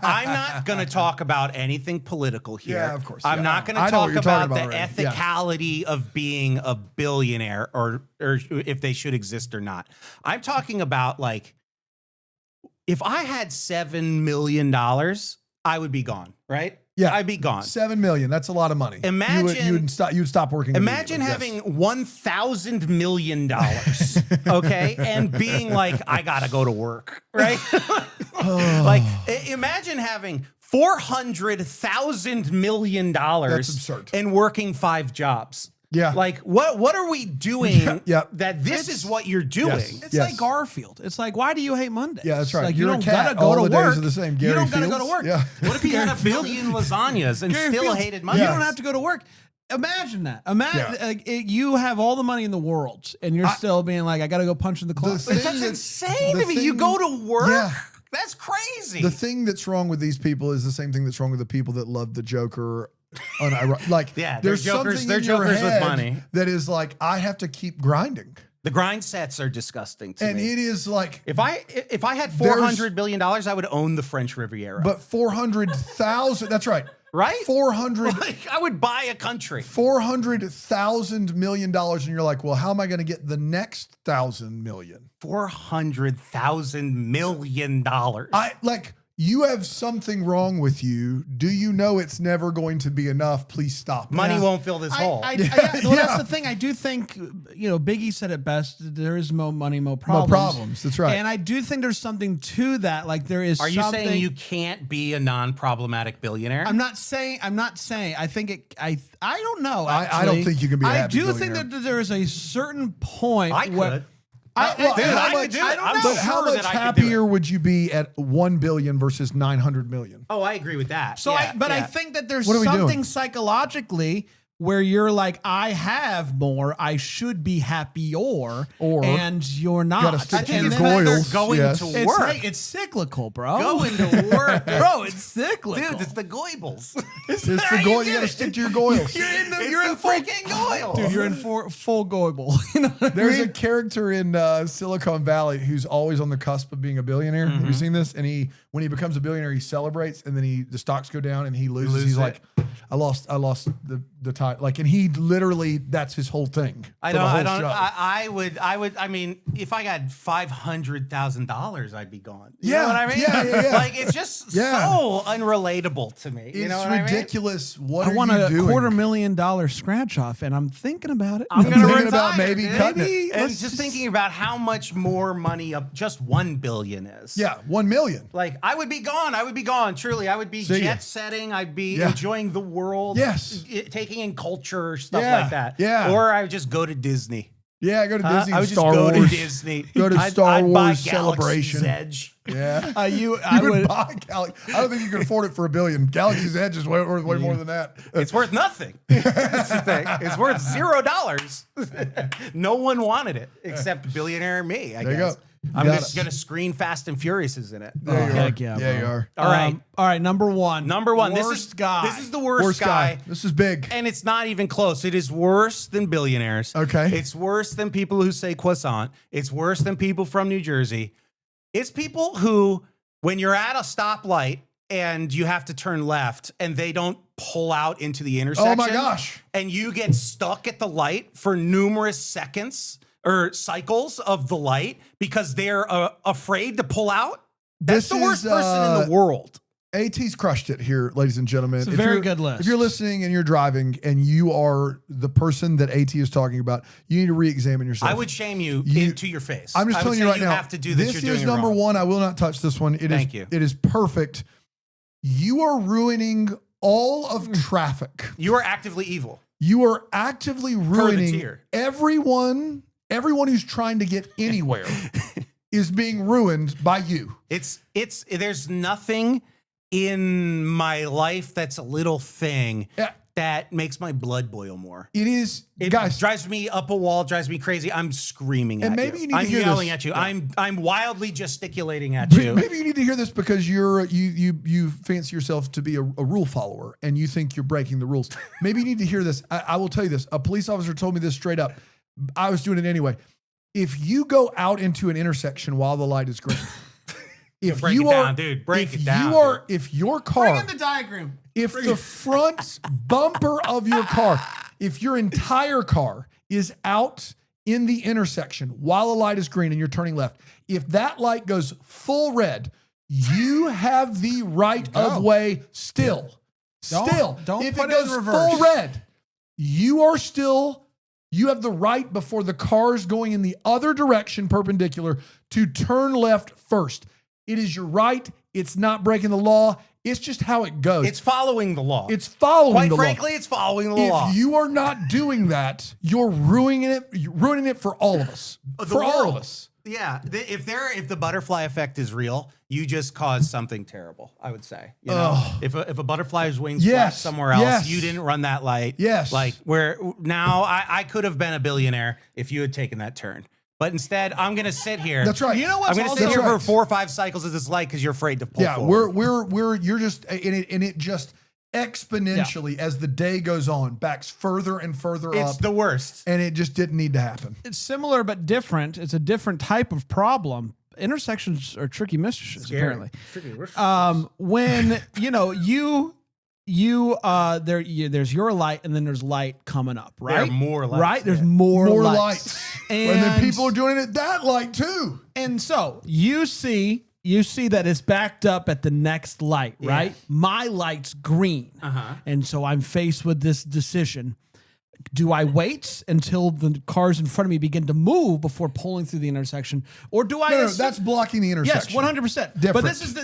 I'm not going to talk about anything political here. Yeah, of course. I'm Yeah. not going I to know what talk you're talking about the about already. Yeah. ethicality of being a billionaire or if they should exist or not. I'm talking about like, if I had $7 million, I would be gone, right? Yeah. I'd be gone. 7 million. That's a lot of money. Imagine- you would stop working. Imagine immediately. having $1,000 million, okay, and being like, I gotta go to work, right? Like, imagine having $400,000 million That's absurd. and working 5 jobs. Yeah. Like, what are we doing Yeah. that this is what you're doing? Yes. It's like Garfield. It's like, why do you hate Mondays? Yeah, that's right. Like, You're you a don't cat. gotta go All to the days work. are the same. You Gary don't gotta go to Fields? work. Yeah. What if he had a billion lasagnas and Gary still Fields, hated You Mondays? don't have to go to work. Imagine that. Imagine Yeah. like, you have all the money in the world, and you're still being like, I got to go punch in the clock. thing That's that- insane the to me. You thing- go to work? Yeah. That's crazy. The thing that's wrong with these people is the same thing that's wrong with the people that love the Joker. Like, Yeah, they're there's jokers- something they're in your jokers with head money. that is like, I have to keep grinding, The grind sets are disgusting to and me. it is like, If I had $400 billion, I would own the French Riviera. but 400,000. That's right, right? 400. Like, I would buy a country. $400,000 million, and you're like, well, how am I going to get the next 1,000 million? $400,000 million. You have something wrong with you. Do you know it's never going to be enough? Please stop. Money won't fill this hole. Well, Yeah. that's the thing. I do think, Biggie said it best. There is more money, more problems. More problems. That's right. And I do think there's something to that. Like there is. Are you something, saying you can't be a non-problematic billionaire? I'm not saying. I think it. I don't know. I Actually. don't think you can be a I happy do think billionaire. that there is a certain point. I where, could. Well, Dude, how I much- could do I it. don't I'm know. so But how sure much that I could do happier it. would you be at 1 billion versus 900 million? Oh, I agree with that. So Yeah, I yeah. think that there's What are we something doing? psychologically where you're like, I have more, I should be happier, and you're not. gotta stick I to think your it's that they're goils, going yes. to It's, work. it's cyclical, bro. Going to work. Bro, it's cyclical. Dude, it's the goibles. It's the goal. You got to stick to your goils. You're in full freaking goils. Dude, you're in full goible. You know what I There's mean? a character in Silicon Valley who's always on the cusp of being a billionaire. Have you seen this? And when he becomes a billionaire, he celebrates, and then the stocks go down, and he loses. lose He's it. like, I lost the time. Like, and he literally, that's his whole thing. I for the don't. whole I don't. show. I would. I mean, if I got $500,000, I'd be gone. You Yeah, know what I mean? yeah. Like it's just Yeah. so unrelatable to me. You It's know what I mean? ridiculous. What I are want you a doing? $250,000 scratch off, and I'm thinking about it. I'm I'm gonna thinking retire, about maybe dude. cutting it. And Let's just thinking about how much more money just 1 billion is. Yeah, 1 million. Like I would be gone. I would be gone. Truly, I would be See ya. jet setting. I'd be Yeah. enjoying the world. Yes. Taking in culture, stuff Yeah, like that. yeah. Or I would just go to Disney. Yeah, go to Disney. I would Star just go Wars. to Disney. Go to Star I'd buy Wars Celebration. Galaxy's Edge. Yeah. I would would. buy Galaxy. I don't think you can afford it for $1 billion. Galaxy's Edge is worth way more than that. It's worth nothing. That's the thing. It's worth $0. No one wanted it except Billionaire and me, I There you guess. go. I'm just going to screen Fast and Furious is in it. There you are. Heck yeah, Yeah, bro. you are. All right. Number one. Worst guy. This is the worst guy. This is big. And it's not even close. It is worse than Billionaires. Okay. It's worse than people who say croissant. It's worse than people from New Jersey. It's people who, when you're at a stoplight and you have to turn left and they don't pull out into the intersection. Oh my gosh. And you get stuck at the light for numerous seconds or cycles of the light because they're afraid to pull out. That's the worst person in the world. AT's crushed it here, ladies and gentlemen. It's a very good list. If you're listening and you're driving and you are the person that AT is talking about, you need to re-examine yourself. I would shame you into your face. I'm just telling you right now. You have to do this. This You're is doing it number wrong. one. I will not touch this one. Thank you. It is perfect. You are ruining all of traffic. You are actively evil. You are actively ruining tier. everyone who's trying to get anywhere is being ruined by you. There's nothing in my life that's a little thing that makes my blood boil more. It Guys, drives me up a wall, drives me crazy. I'm screaming at you. And maybe you need to I'm hear yelling this. at you. Yeah. I'm wildly gesticulating at you. Maybe you need to hear this because you fancy yourself to be a rule follower and you think you're breaking the rules. Maybe you need to hear this. I will tell you this. A police officer told me this straight up. I was doing it anyway. If you go out into an intersection while the light is green, if break you it are, down, dude. Break it down. If your car, Bring in the diagram. if the front bumper of your car, if your entire car is out in the intersection while a light is green and you're turning left, if that light goes full red, you have the right of way still. Don't if put it it in goes reverse. full red, you have the right before the cars going in the other direction perpendicular to turn left first. It is your right. It's not breaking the law. It's just how it goes. It's following the law. It's following Quite the frankly, law. it's following the law. If you are not doing that, you're ruining it for all of us. For all of us. Yeah, if the butterfly effect is real, you just caused something terrible. I would say, you know, if a butterfly's wings flap somewhere else, you didn't run that light. Yes, like where now I could have been a billionaire if you had taken that turn. But instead, I'm going to sit here. That's right. You know what? I'm going to sit here for 4 or 5 cycles of this light because you're afraid to pull forward. You're just and it just exponentially as the day goes on backs further and further up. It's the worst. And it just didn't need to happen. It's similar but different. It's a different type of problem. Intersections are tricky mistresses, apparently. When there's your light and then there's light coming up, right? There are more lights. Right? There's more lights. And then people are doing it at that light too. And so you see that it's backed up at the next light, right? My light's green. And so I'm faced with this decision. Do I wait until the cars in front of me begin to move before pulling through the intersection, or do I? No, that's blocking the intersection. Yes, 100%. But this is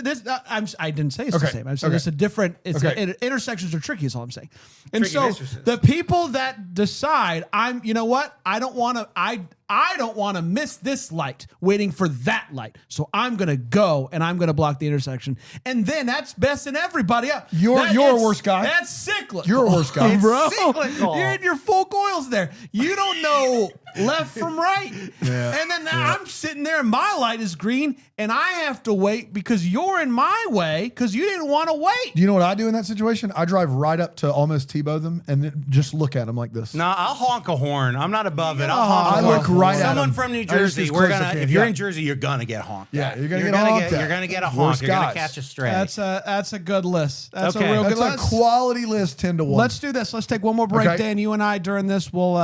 I didn't say it's the same. I'm saying it's a different. Intersections are tricky. Is all I'm saying. And tricky so mistresses. the people that decide, you know what? I don't want to miss this light waiting for that light. So I'm going to go and I'm going to block the intersection. And then that's messing everybody up. You're a worse guy. That's cyclical. You're a worse guy. Bro. cyclical. You're in your full coils there. You don't know left from right. Yeah. And then I'm sitting there and my light is green and I have to wait because you're in my way because you didn't want to wait. Do you know what I do in that situation? I drive right up to almost T-bow them and then just look at them like this. No, I'll honk a horn. I'm not above it. I'll honk I a horn. look right at Someone them. from New I just Jersey, as close as I can. if you're in Jersey, you're gonna get honked. Yeah, you're gonna get honked at. You're gonna get a honk. Worst You're gonna guys. catch a stray. That's a good list. That's Okay. a real That's good a list. quality list, 10 to 1. Let's do this. Let's take one more break, Okay. Dan. You and I during this, we'll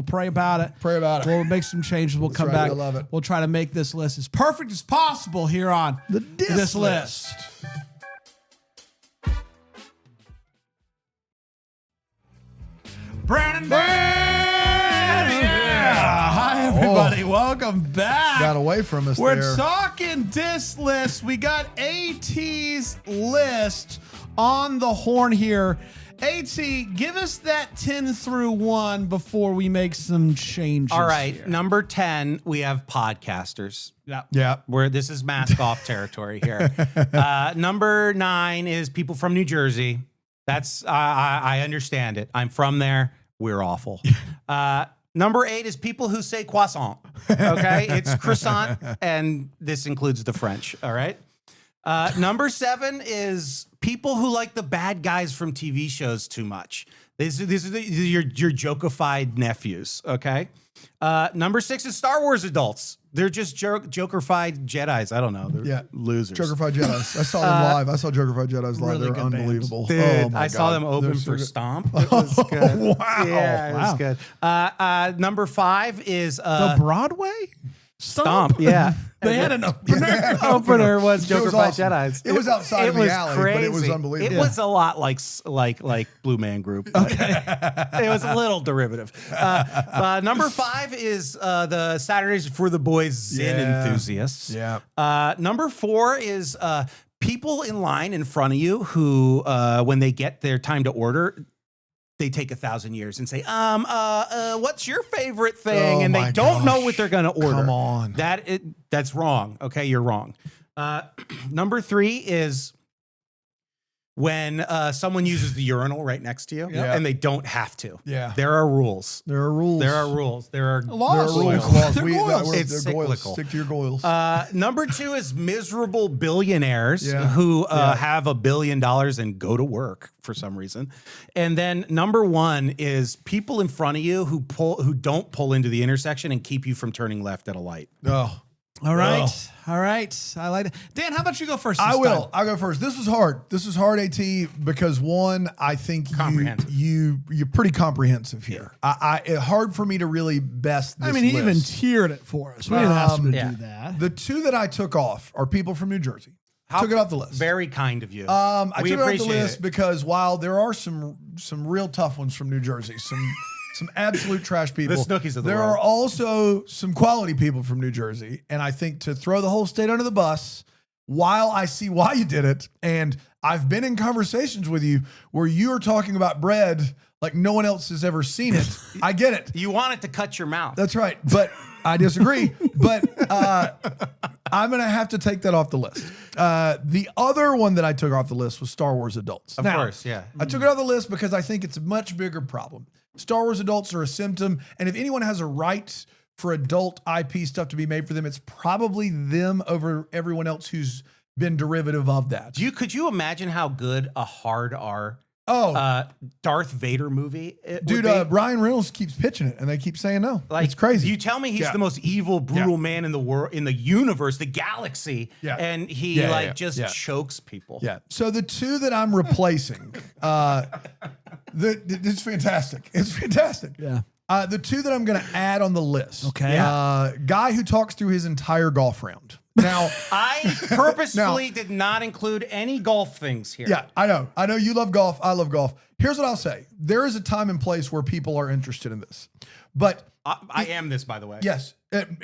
pray about it. Pray about it. We'll make some changes. We'll come right. back. I love it. We'll try to make this list as perfect as possible here on This list. Brandon Dan! Yeah. Hi, everybody. Welcome back. Got away from us We're there. talking this list. We got AT's list on the horn here. AT, give us that 10 through 1 before we make some changes. All right. here. Number 10, we have podcasters. Yeah. Where this is mask off territory here. Number 9 is people from New Jersey. That's I understand it. I'm from there. We're awful. Number 8 is people who say croissant. Okay, it's croissant, and this includes the French. All right. Number 7 is people who like the bad guys from TV shows too much. These are your jokeified nephews. Okay. Number 6 is Star Wars adults. They're just jokerfied Jedis. I don't know. They're losers. Jokerfied Jedis. I saw them live. I saw Jokerfied Jedis live. Really They're unbelievable. Dude, oh my I saw God. them open They're so for good. Stomp. It was good. Wow. Yeah, it was good. Number 5 is The Broadway? Stomp. Yeah. They had an opener. Opener was It was Jokerfied awesome. Jedis. It was outside of the alley, but it was unbelievable. It was a lot like Blue Man Group. Okay. It was a little derivative. Number 5 is the Saturdays for the Boys Zen enthusiasts. Yeah. Number 4 is people in line in front of you who, when they get their time to order, they take 1,000 years and say, what's your favorite thing? Oh And they my don't know gosh. what they're going to order. Come on. That's wrong. Okay, you're wrong. Number 3 is when someone uses the urinal right next to you Yeah. and they don't have to. Yeah. There are rules. There are rules. There are rules. There are Laws. There are rules. Goils. Laws. They're goils. It's they're goils. cyclical. Stick to your goils. Number 2 is miserable billionaires Yeah. who Yeah. have $1 billion and go to work for some reason. And then number 1 is people in front of you who don't pull into the intersection and keep you from turning left at a light. Oh. All right. All right. I like it. Dan, how about you go first? I this will. time? I'll go first. This was hard. This was hard, AT, because one, I think Comprehensive. you're pretty comprehensive here. It's hard for me to really best this I mean, he even list. tiered it for us. We didn't ask him to yeah. do that. The 2 that I took off are people from New Jersey. Took it off the list. Very kind of you. I We took it off the appreciate list it. because while there are some real tough ones from New Jersey, some absolute trash people. The Snookies of the there world. are also some quality people from New Jersey, and I think to throw the whole state under the bus, while I see why you did it, and I've been in conversations with you where you are talking about bread like no one else has ever seen it. I get it. You wanted to cut your mouth. That's right, but I disagree. But I'm going to have to take that off the list. The other one that I took off the list was Star Wars adults. Of course, yeah. I took it off the list because I think it's a much bigger problem. Star Wars adults are a symptom, and if anyone has a right for adult IP stuff to be made for them, it's probably them over everyone else who's been derivative of that. Could you imagine how good a hard R Oh, Darth Vader movie it dude, would be? Ryan Reynolds keeps pitching it, and they keep saying no. Like, it's crazy. You tell me he's Yeah. the most evil, brutal man in the world, in the universe, the galaxy, Yeah. and he just Yeah. chokes people. Yeah. So the 2 that I'm replacing, it's fantastic. It's fantastic. Yeah. The 2 that I'm going to add on the list. Okay. Guy who talks through his entire golf round. Now, I purposefully did not include any golf things here. yeah, I know. I know you love golf. I love golf. Here's what I'll say. There is a time and place where people are interested in this. But I am this, by the way. yes,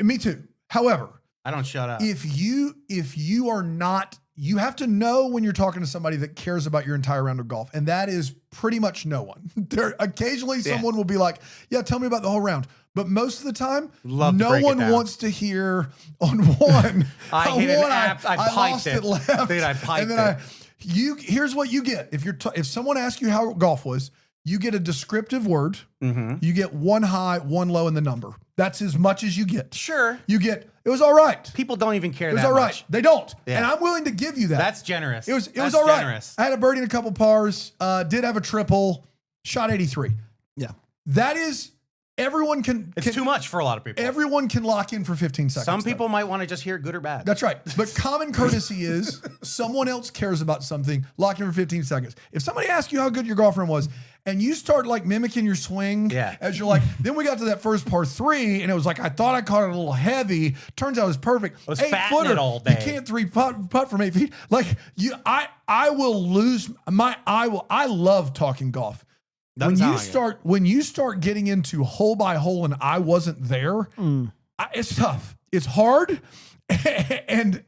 me too. However, I don't shut up. if you are not, you have to know when you're talking to somebody that cares about your entire round of golf, and that is pretty much no one. There occasionally someone will be like, "Yeah, tell me about the whole round," but most of the time, Love to no break it one down. wants to hear on one. I on hit an one, app- I piped lost it. it left, Dude, I piped and then it. here's what you get if someone asks you how golf was. You get a descriptive word. Mm-hmm. You get one high, one low in the number. That's as much as you get. Sure. You get, it was all right. People don't even care It was that all right. much. They don't. Yeah. And I'm willing to give you that. That's generous. It was That's all right. generous. I had a birdie and a couple pars, did have a triple, shot 83. Yeah. That is, everyone can. It's too much for a lot of people. Everyone can lock in for 15 seconds. Some though. people might want to just hear good or bad. That's right. But common courtesy is someone else cares about something, lock in for 15 seconds. If somebody asks you how good your girlfriend was, and you start like mimicking your swing as you're like, then we got to that first par 3, and it was like, I thought I caught it a little heavy. Turns out it was perfect. I was 8-footer. fatting it all day. You can't 3-putt from 8 feet. Like I will lose I love talking golf. When you start getting into hole by hole and I wasn't there, it's tough. It's hard. and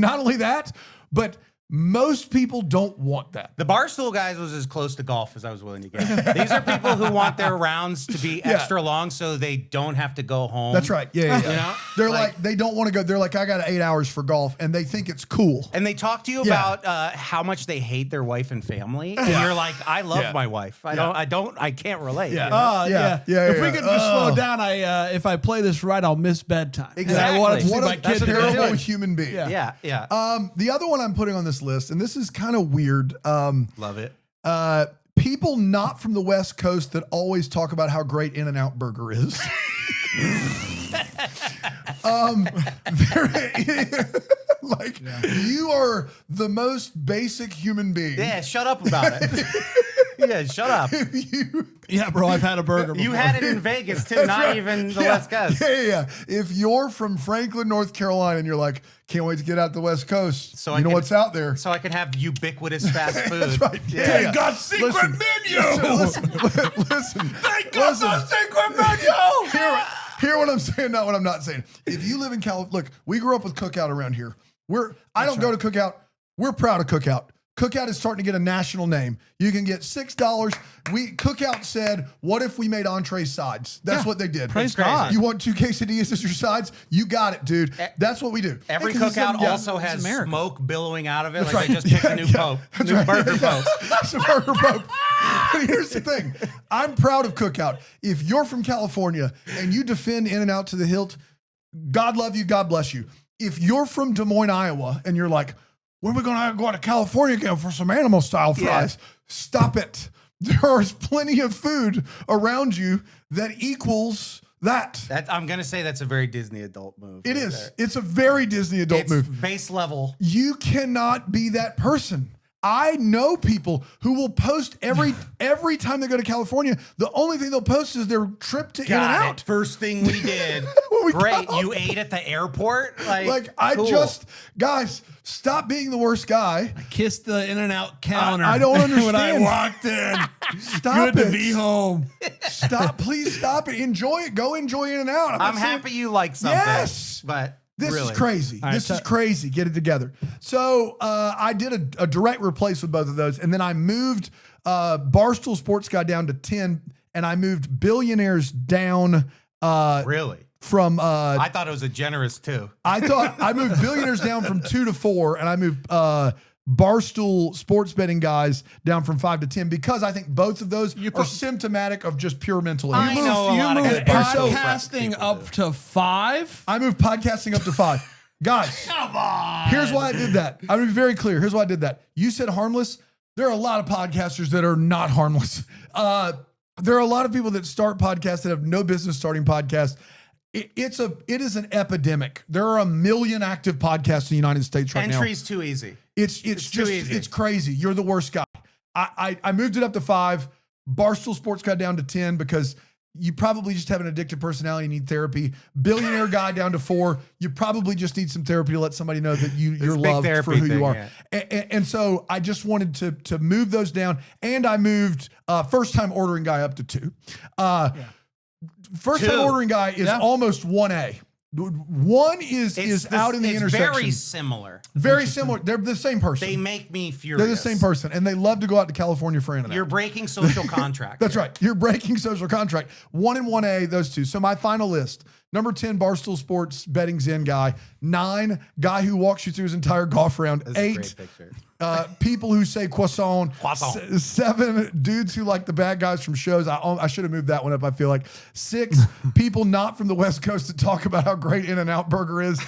not only that, but Most people don't want that. The Barstool guys was as close to golf as I was willing to get. These are people who want their rounds to be extra long so they don't have to go home. That's right. Yeah. You know? They're like, they don't want to go. They're like, I got 8 hours for golf, and they think it's cool. And they talk to you about how much they hate their wife and family, and you're like, I love my wife. I can't relate. Yeah. If we could just slow down, if I play this right, I'll miss bedtime. Exactly. I want to see What my a kid terrible human being. Yeah. The other one I'm putting on this list, and this is kind of weird. Love it. People not from the West Coast that always talk about how great In-N-Out Burger is. You are the most basic human being. Yeah, shut up about it. Yeah, shut up. Yeah, bro, I've had a burger before. You had it in Vegas, too, not even the West Coast. Yeah. If you're from Franklin, North Carolina, and you're like, can't wait to get out the West Coast, so you know what's out there. So I can have ubiquitous fast food. That's right. Thank God, secret menu. Listen. Thank God, the secret menu. Hear what I'm saying, not what I'm not saying. If you live in California, look, we grew up with Cookout around here. I don't go to Cookout. We're proud of Cookout. Cookout is starting to get a national name. You can get $6. Cookout said, what if we made entree sides? That's what they did. Praise God. You want 2 quesadillas as your sides? You got it, dude. That's what we do. Every Cookout also has smoke billowing out of it. That's like right. They just picked a new pope. New burger pope. It's a burger pope. But here's the thing. I'm proud of Cookout. If you're from California and you defend In-N-Out to the hilt, God love you, God bless you. If you're from Des Moines, Iowa, and you're like, when are we going to go out to California again for some animal style fries? Stop it. There's plenty of food around you that equals that. I'm going to say that's a very Disney adult move. It is. There. It's a very Disney adult move. Base level. You cannot be that person. I know people who will post every time they go to California. The only thing they'll post is their trip to In-N-Out. First thing we did. Great. You ate at the airport? Guys, stop being the worst guy. I kissed the In-N-Out counter. I don't understand. When I walked in. Stop Good to be home. Stop. Please stop it. Enjoy it. Go enjoy In-N-Out. I'm happy you like something. Yes. But this really is crazy. This is crazy. Get it together. So I did a direct replace with both of those. And then I moved Barstool Sports Guy down to 10. And I moved Billionaires down. Really? From I thought it was a generous 2. I moved Billionaires down from 2 to 4, and I moved Barstool Sports Betting Guys down from 5 to 10 because I think both of those are symptomatic of just pure mental illness. You moved podcasting up to 5? I moved podcasting up to 5. Guys, come on. Here's why I did that. I'm going to be very clear. Here's why I did that. You said harmless. There are a lot of podcasters that are not harmless. There are a lot of people that start podcasts that have no business starting podcasts. It is an epidemic. There are 1 million active podcasts in the United States right now. Entry's too easy. It's too easy. It's crazy. You're the worst guy. I moved it up to 5. Barstool Sports got down to 10 because you probably just have an addictive personality and need therapy. Billionaire Guy down to 4. You probably just need some therapy to let somebody know that you're loved for who you are. Yeah. And so I just wanted to move those down. And I moved First Time Ordering Guy up to 2. First Time Ordering Guy is almost 1A. 1 is out in the intersection. Very similar. Very similar. They're the same person. They make me furious. They're the same person, and they love to go out to California for In-N-Out. You're breaking social contract. That's right. You're breaking social contract. 1 and 1A, those 2. So my final list. Number 10, Barstool Sports Betting Zen Guy. 9, guy who walks you through his entire golf round. That's 8, people who say croissant. 7, dudes who like the bad guys from shows. I should have moved that one up, I feel like. 6, people not from the West Coast that talk about how great In-N-Out Burger is.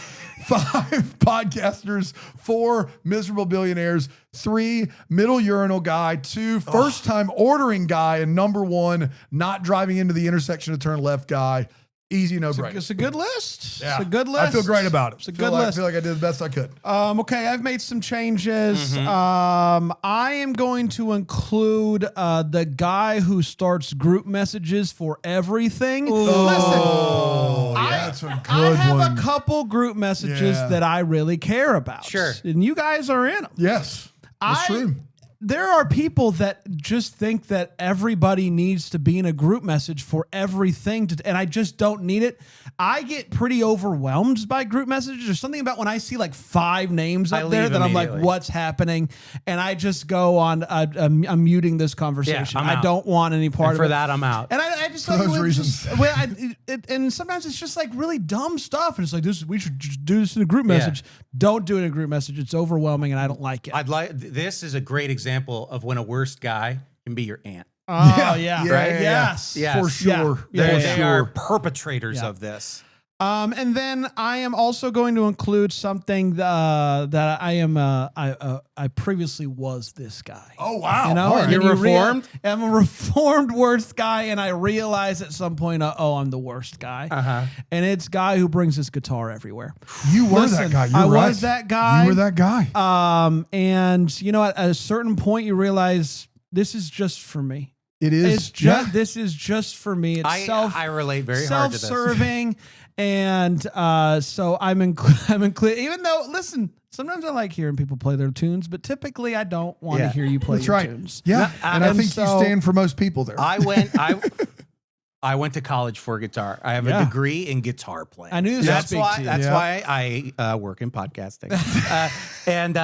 5, podcasters. 4, miserable billionaires. 3, middle urinal guy. 2, first time ordering guy. And number 1, not driving into the intersection to turn left guy. Easy, no brainer. It's a good list. Yeah. It's a good list. I feel great about it. It's a good list. I feel like I did the best I could. Okay, I've made some changes. I am going to include the guy who starts group messages for everything. Listen, that's a good I have one. a couple group messages that I really care about. Sure. And you guys are in them. Yes, that's true. there are people that just think that everybody needs to be in a group message for everything, and I just don't need it. I get pretty overwhelmed by group messages. There's something about when I see like 5 names up there that I'm like, what's happening? And I just go on, I'm muting this conversation. I don't want any part of it. For that, I'm out. And I just for like, those reasons. And sometimes it's just like really dumb stuff. And it's like, we should just do this in a group message. Don't do it in a group message. It's overwhelming and I don't like it. This is a great example of when a worst guy can be your aunt. Oh, yeah. Right? Yes. For sure. They are perpetrators of this. And then I am also going to include something that I am. I previously was this guy. Oh wow! You know, You're reformed. I'm a reformed worst guy, and I realize at some point, I'm the worst guy. And it's guy who brings his guitar everywhere. You were that guy. I was that guy. You were that guy. And you know, at a certain point, you realize this is just for me. It is. It's just this is just for me. It's I relate very hard to this. Self-serving. And so I'm included, even though, listen, sometimes I like hearing people play their tunes, but typically I don't want to hear you play your tunes. Yeah, and I think you stand for most people there. I went to college for guitar. I have a degree in guitar playing. I knew this That's why I work in podcasting. And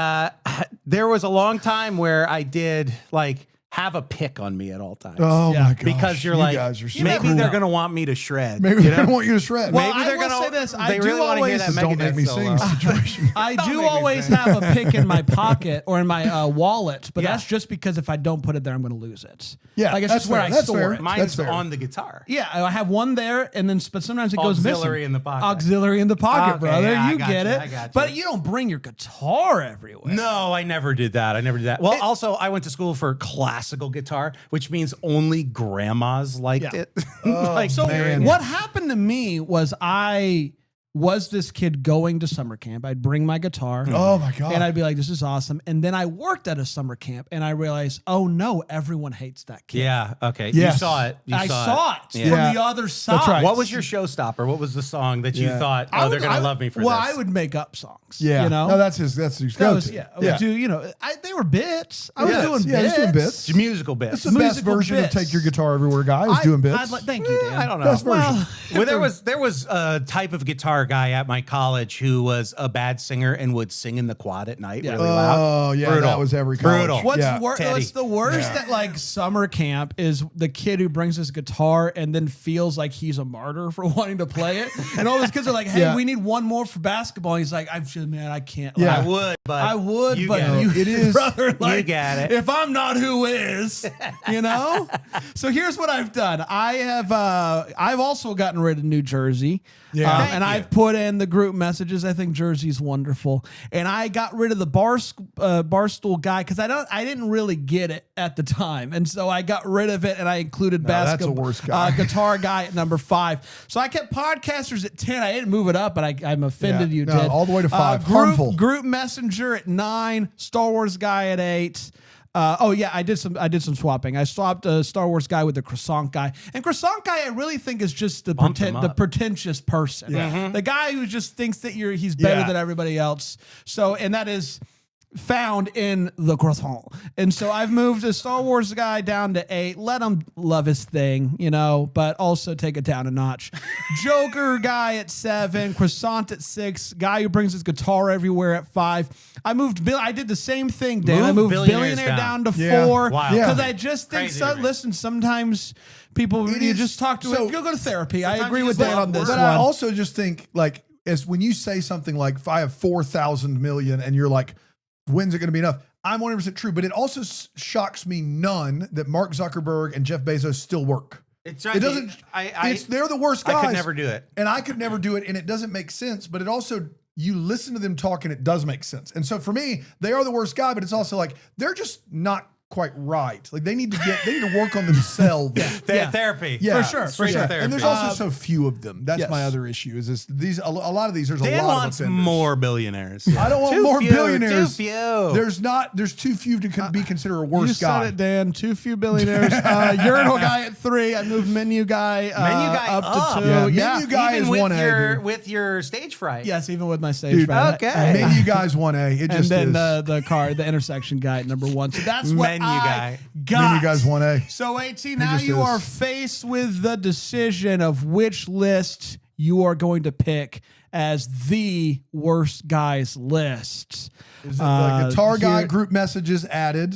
there was a long time where I did like have a pick on me at all times. Oh my gosh. Because you're like, maybe they're going to want me to shred. Maybe they don't want you to shred. Well, maybe they're going to say this. They really want to hear that don't make me sing situation. I do always have a pick in my pocket or in my wallet, but that's just because if I don't put it there, I'm going to lose it. Yeah, like it's just where I store it. Mine's on the guitar. Yeah, I have one there, and then but sometimes it goes missing. Auxiliary in the pocket. Auxiliary in the pocket, brother. Yeah, you get it. I got you. But you don't bring your guitar everywhere. No, I never did that. Well, also, I went to school for classical guitar, which means only grandmas liked it. What happened to me was I was this kid going to summer camp. I'd bring my guitar. Oh my God. And I'd be like, this is awesome. And then I worked at a summer camp and I realized, oh no, everyone hates that kid. Yeah. Okay. Yes. You saw it. I saw it from the other side. That's right. What was your showstopper? What was the song that you thought, they're going to love me for this? Well, I would make up songs. Yeah. You know? No, that's his go-to. I would do, you know, they were bits. I was doing bits. Yeah, I was doing bits. Musical bits. It's the best version of Take Your Guitar Everywhere guy. I was doing bits. Thank you, Dan. I don't know. Best version. Well, there was a type of guitar guy at my college who was a bad singer and would sing in the quad at night really loud. Oh, yeah, Brutal. that was every college. Brutal. What's the worst at like summer camp is the kid who brings his guitar and then feels like he's a martyr for wanting to play it. And all those kids are like, hey, we need one more for basketball. And he's like, I can't. Yeah. I would, but it is. Brother, like, you got it. If I'm not, who is? You know? So here's what I've done. I've also gotten rid of New Jersey. Yeah. And I've put in the group messages. I think Jersey's wonderful. And I got rid of the Barstool guy because I didn't really get it at the time. And so I got rid of it and I included basketball that's a worse guy. guitar guy at number 5. So I kept podcasters at 10. I didn't move it up, but I'm offended you did. All the way to 5. Harmful. Group messenger at 9. Star Wars guy at 8. I did some swapping. I swapped a Star Wars guy with the croissant guy. And croissant guy, I really think is just the pretentious person. Yeah. The guy who just thinks that he's better than everybody else. So, and that is found in the croissant. And so I've moved the Star Wars guy down to 8. Let him love his thing, you know, but also take it down a notch. Joker guy at 7, croissant at 6, guy who brings his guitar everywhere at 5. I did the same thing, Dan. I moved Billionaire down to 4 because I just think listen, sometimes people you just talk to it. You'll go to therapy. I agree with Dan on this. But I also just think like as when you say something like if I have 4,000 million and you're like, when's it going to be enough? I'm 100% true, but it also shocks me none that Mark Zuckerberg and Jeff Bezos still work. It doesn't. They're the worst guys. I could never do it, and I could never do it, and it doesn't make sense. But it also you listen to them talk, and it does make sense. And so for me, they are the worst guy, but it's also like they're just not quite right. Like they need to work on themselves. Therapy. Yeah, for sure. Straight to therapy. And there's also so few of them. That's yes. my other issue. Is this a lot of these? There's Dan a lot wants of offenders. more billionaires. I don't want Too more few, billionaires. Too few. There's too few to be considered a worse You guy. said it, Dan. Too few billionaires. Urinal guy at 3. I moved menu guy, up to 2. Yeah, menu guy even is with 1A. your with your stage fright. Yes, even with my stage Dude, fright. okay. Menu guy's 1A. It And just then is. the intersection guy at number 1. So that's what Menu I guy. got. Menu guy's 1A. So AT, now just you is. are faced with the decision of which list you are going to pick as the worst guys list. Is it the guitar guy here- group messages added,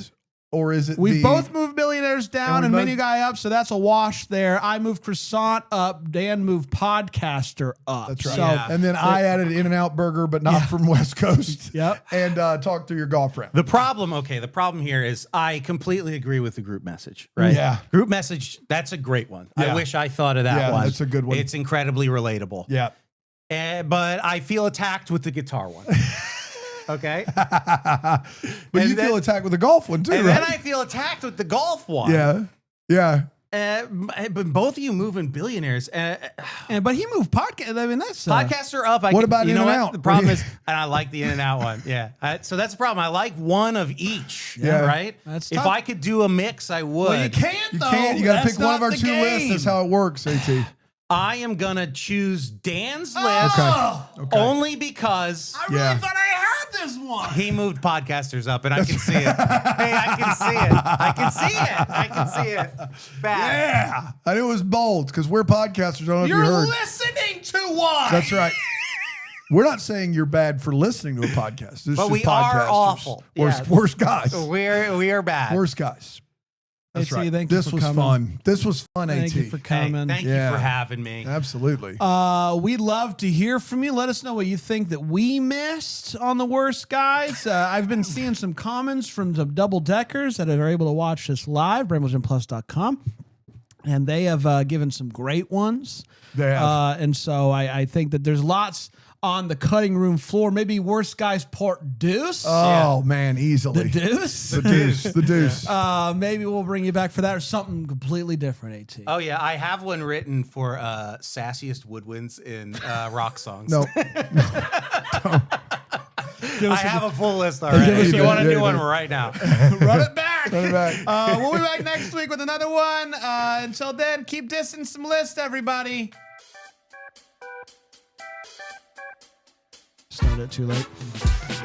or is it We've both moved billionaires down and we menu guy up, so that's a wash there. I moved croissant up. Dan moved podcaster up. That's right. So, And then I added In-N-Out Burger, but not from West Coast. Yep. And talk to your girlfriend. The problem here is I completely agree with the group message, right? Yeah. Group message, that's a great one. Yeah. I wish I thought of that Yeah, one. that's a good one. It's incredibly relatable. Yeah. But I feel attacked with the guitar one. Okay? But And you then- feel attacked with the golf one too, And right? then I feel attacked with the golf one. Yeah. Yeah. But both of you moving billionaires. but he moved podcast. I mean, that's Podcasts are up. What about you know In-N-Out? what? The problem is, and I like the In-N-Out one. Yeah. So that's the problem. I like one of each. Yeah. Right? That's if tough. I could do a mix, I would. Well, you can't. You though. can't. You got to That's pick one of not our the 2 lists. game. That's how it works, AT. I am gonna choose Dan's list Okay. only because I really Yeah. thought I heard this one. he moved podcasters up, and I can see it. Hey, I can see it. I can see it. I can see it. Bad. Yeah. And it was bold because we're podcasters. I don't know if you You're heard. listening to one. That's right. We're not saying you're bad for listening to a podcast. It's But just we are podcasters. awful. Worst, Yeah. worst guys. We are bad. Worst guys. That's AT, right. thank you This for was coming. fun. This was fun, Thank AT. you for Hey, coming. thank you Yeah. for having me. Absolutely. We'd love to hear from you. Let us know what you think that we missed on the worst guys. I've been seeing some comments from the double deckers that are able to watch this live, BrainwashingPlus.com. And they have given some great ones. They have. And so I think that there's lots on the cutting room floor. Maybe worst guys part deuce. Oh, man, easily. The deuce. The deuce. The deuce. Maybe we'll bring you back for that or something completely different, AT. Oh yeah, I have one written for sassiest woodwinds in rock songs. No. I have a full list already. If you want to do one right now, Run it back. Run it back. We'll be back next week with another one. Until then, keep dissing some lists, everybody. Started too late.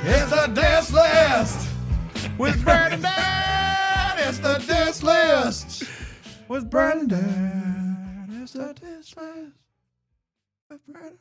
It's the diss list With Brandon Dan, it's the diss list. with Brandon. It's the diss list with Brandon.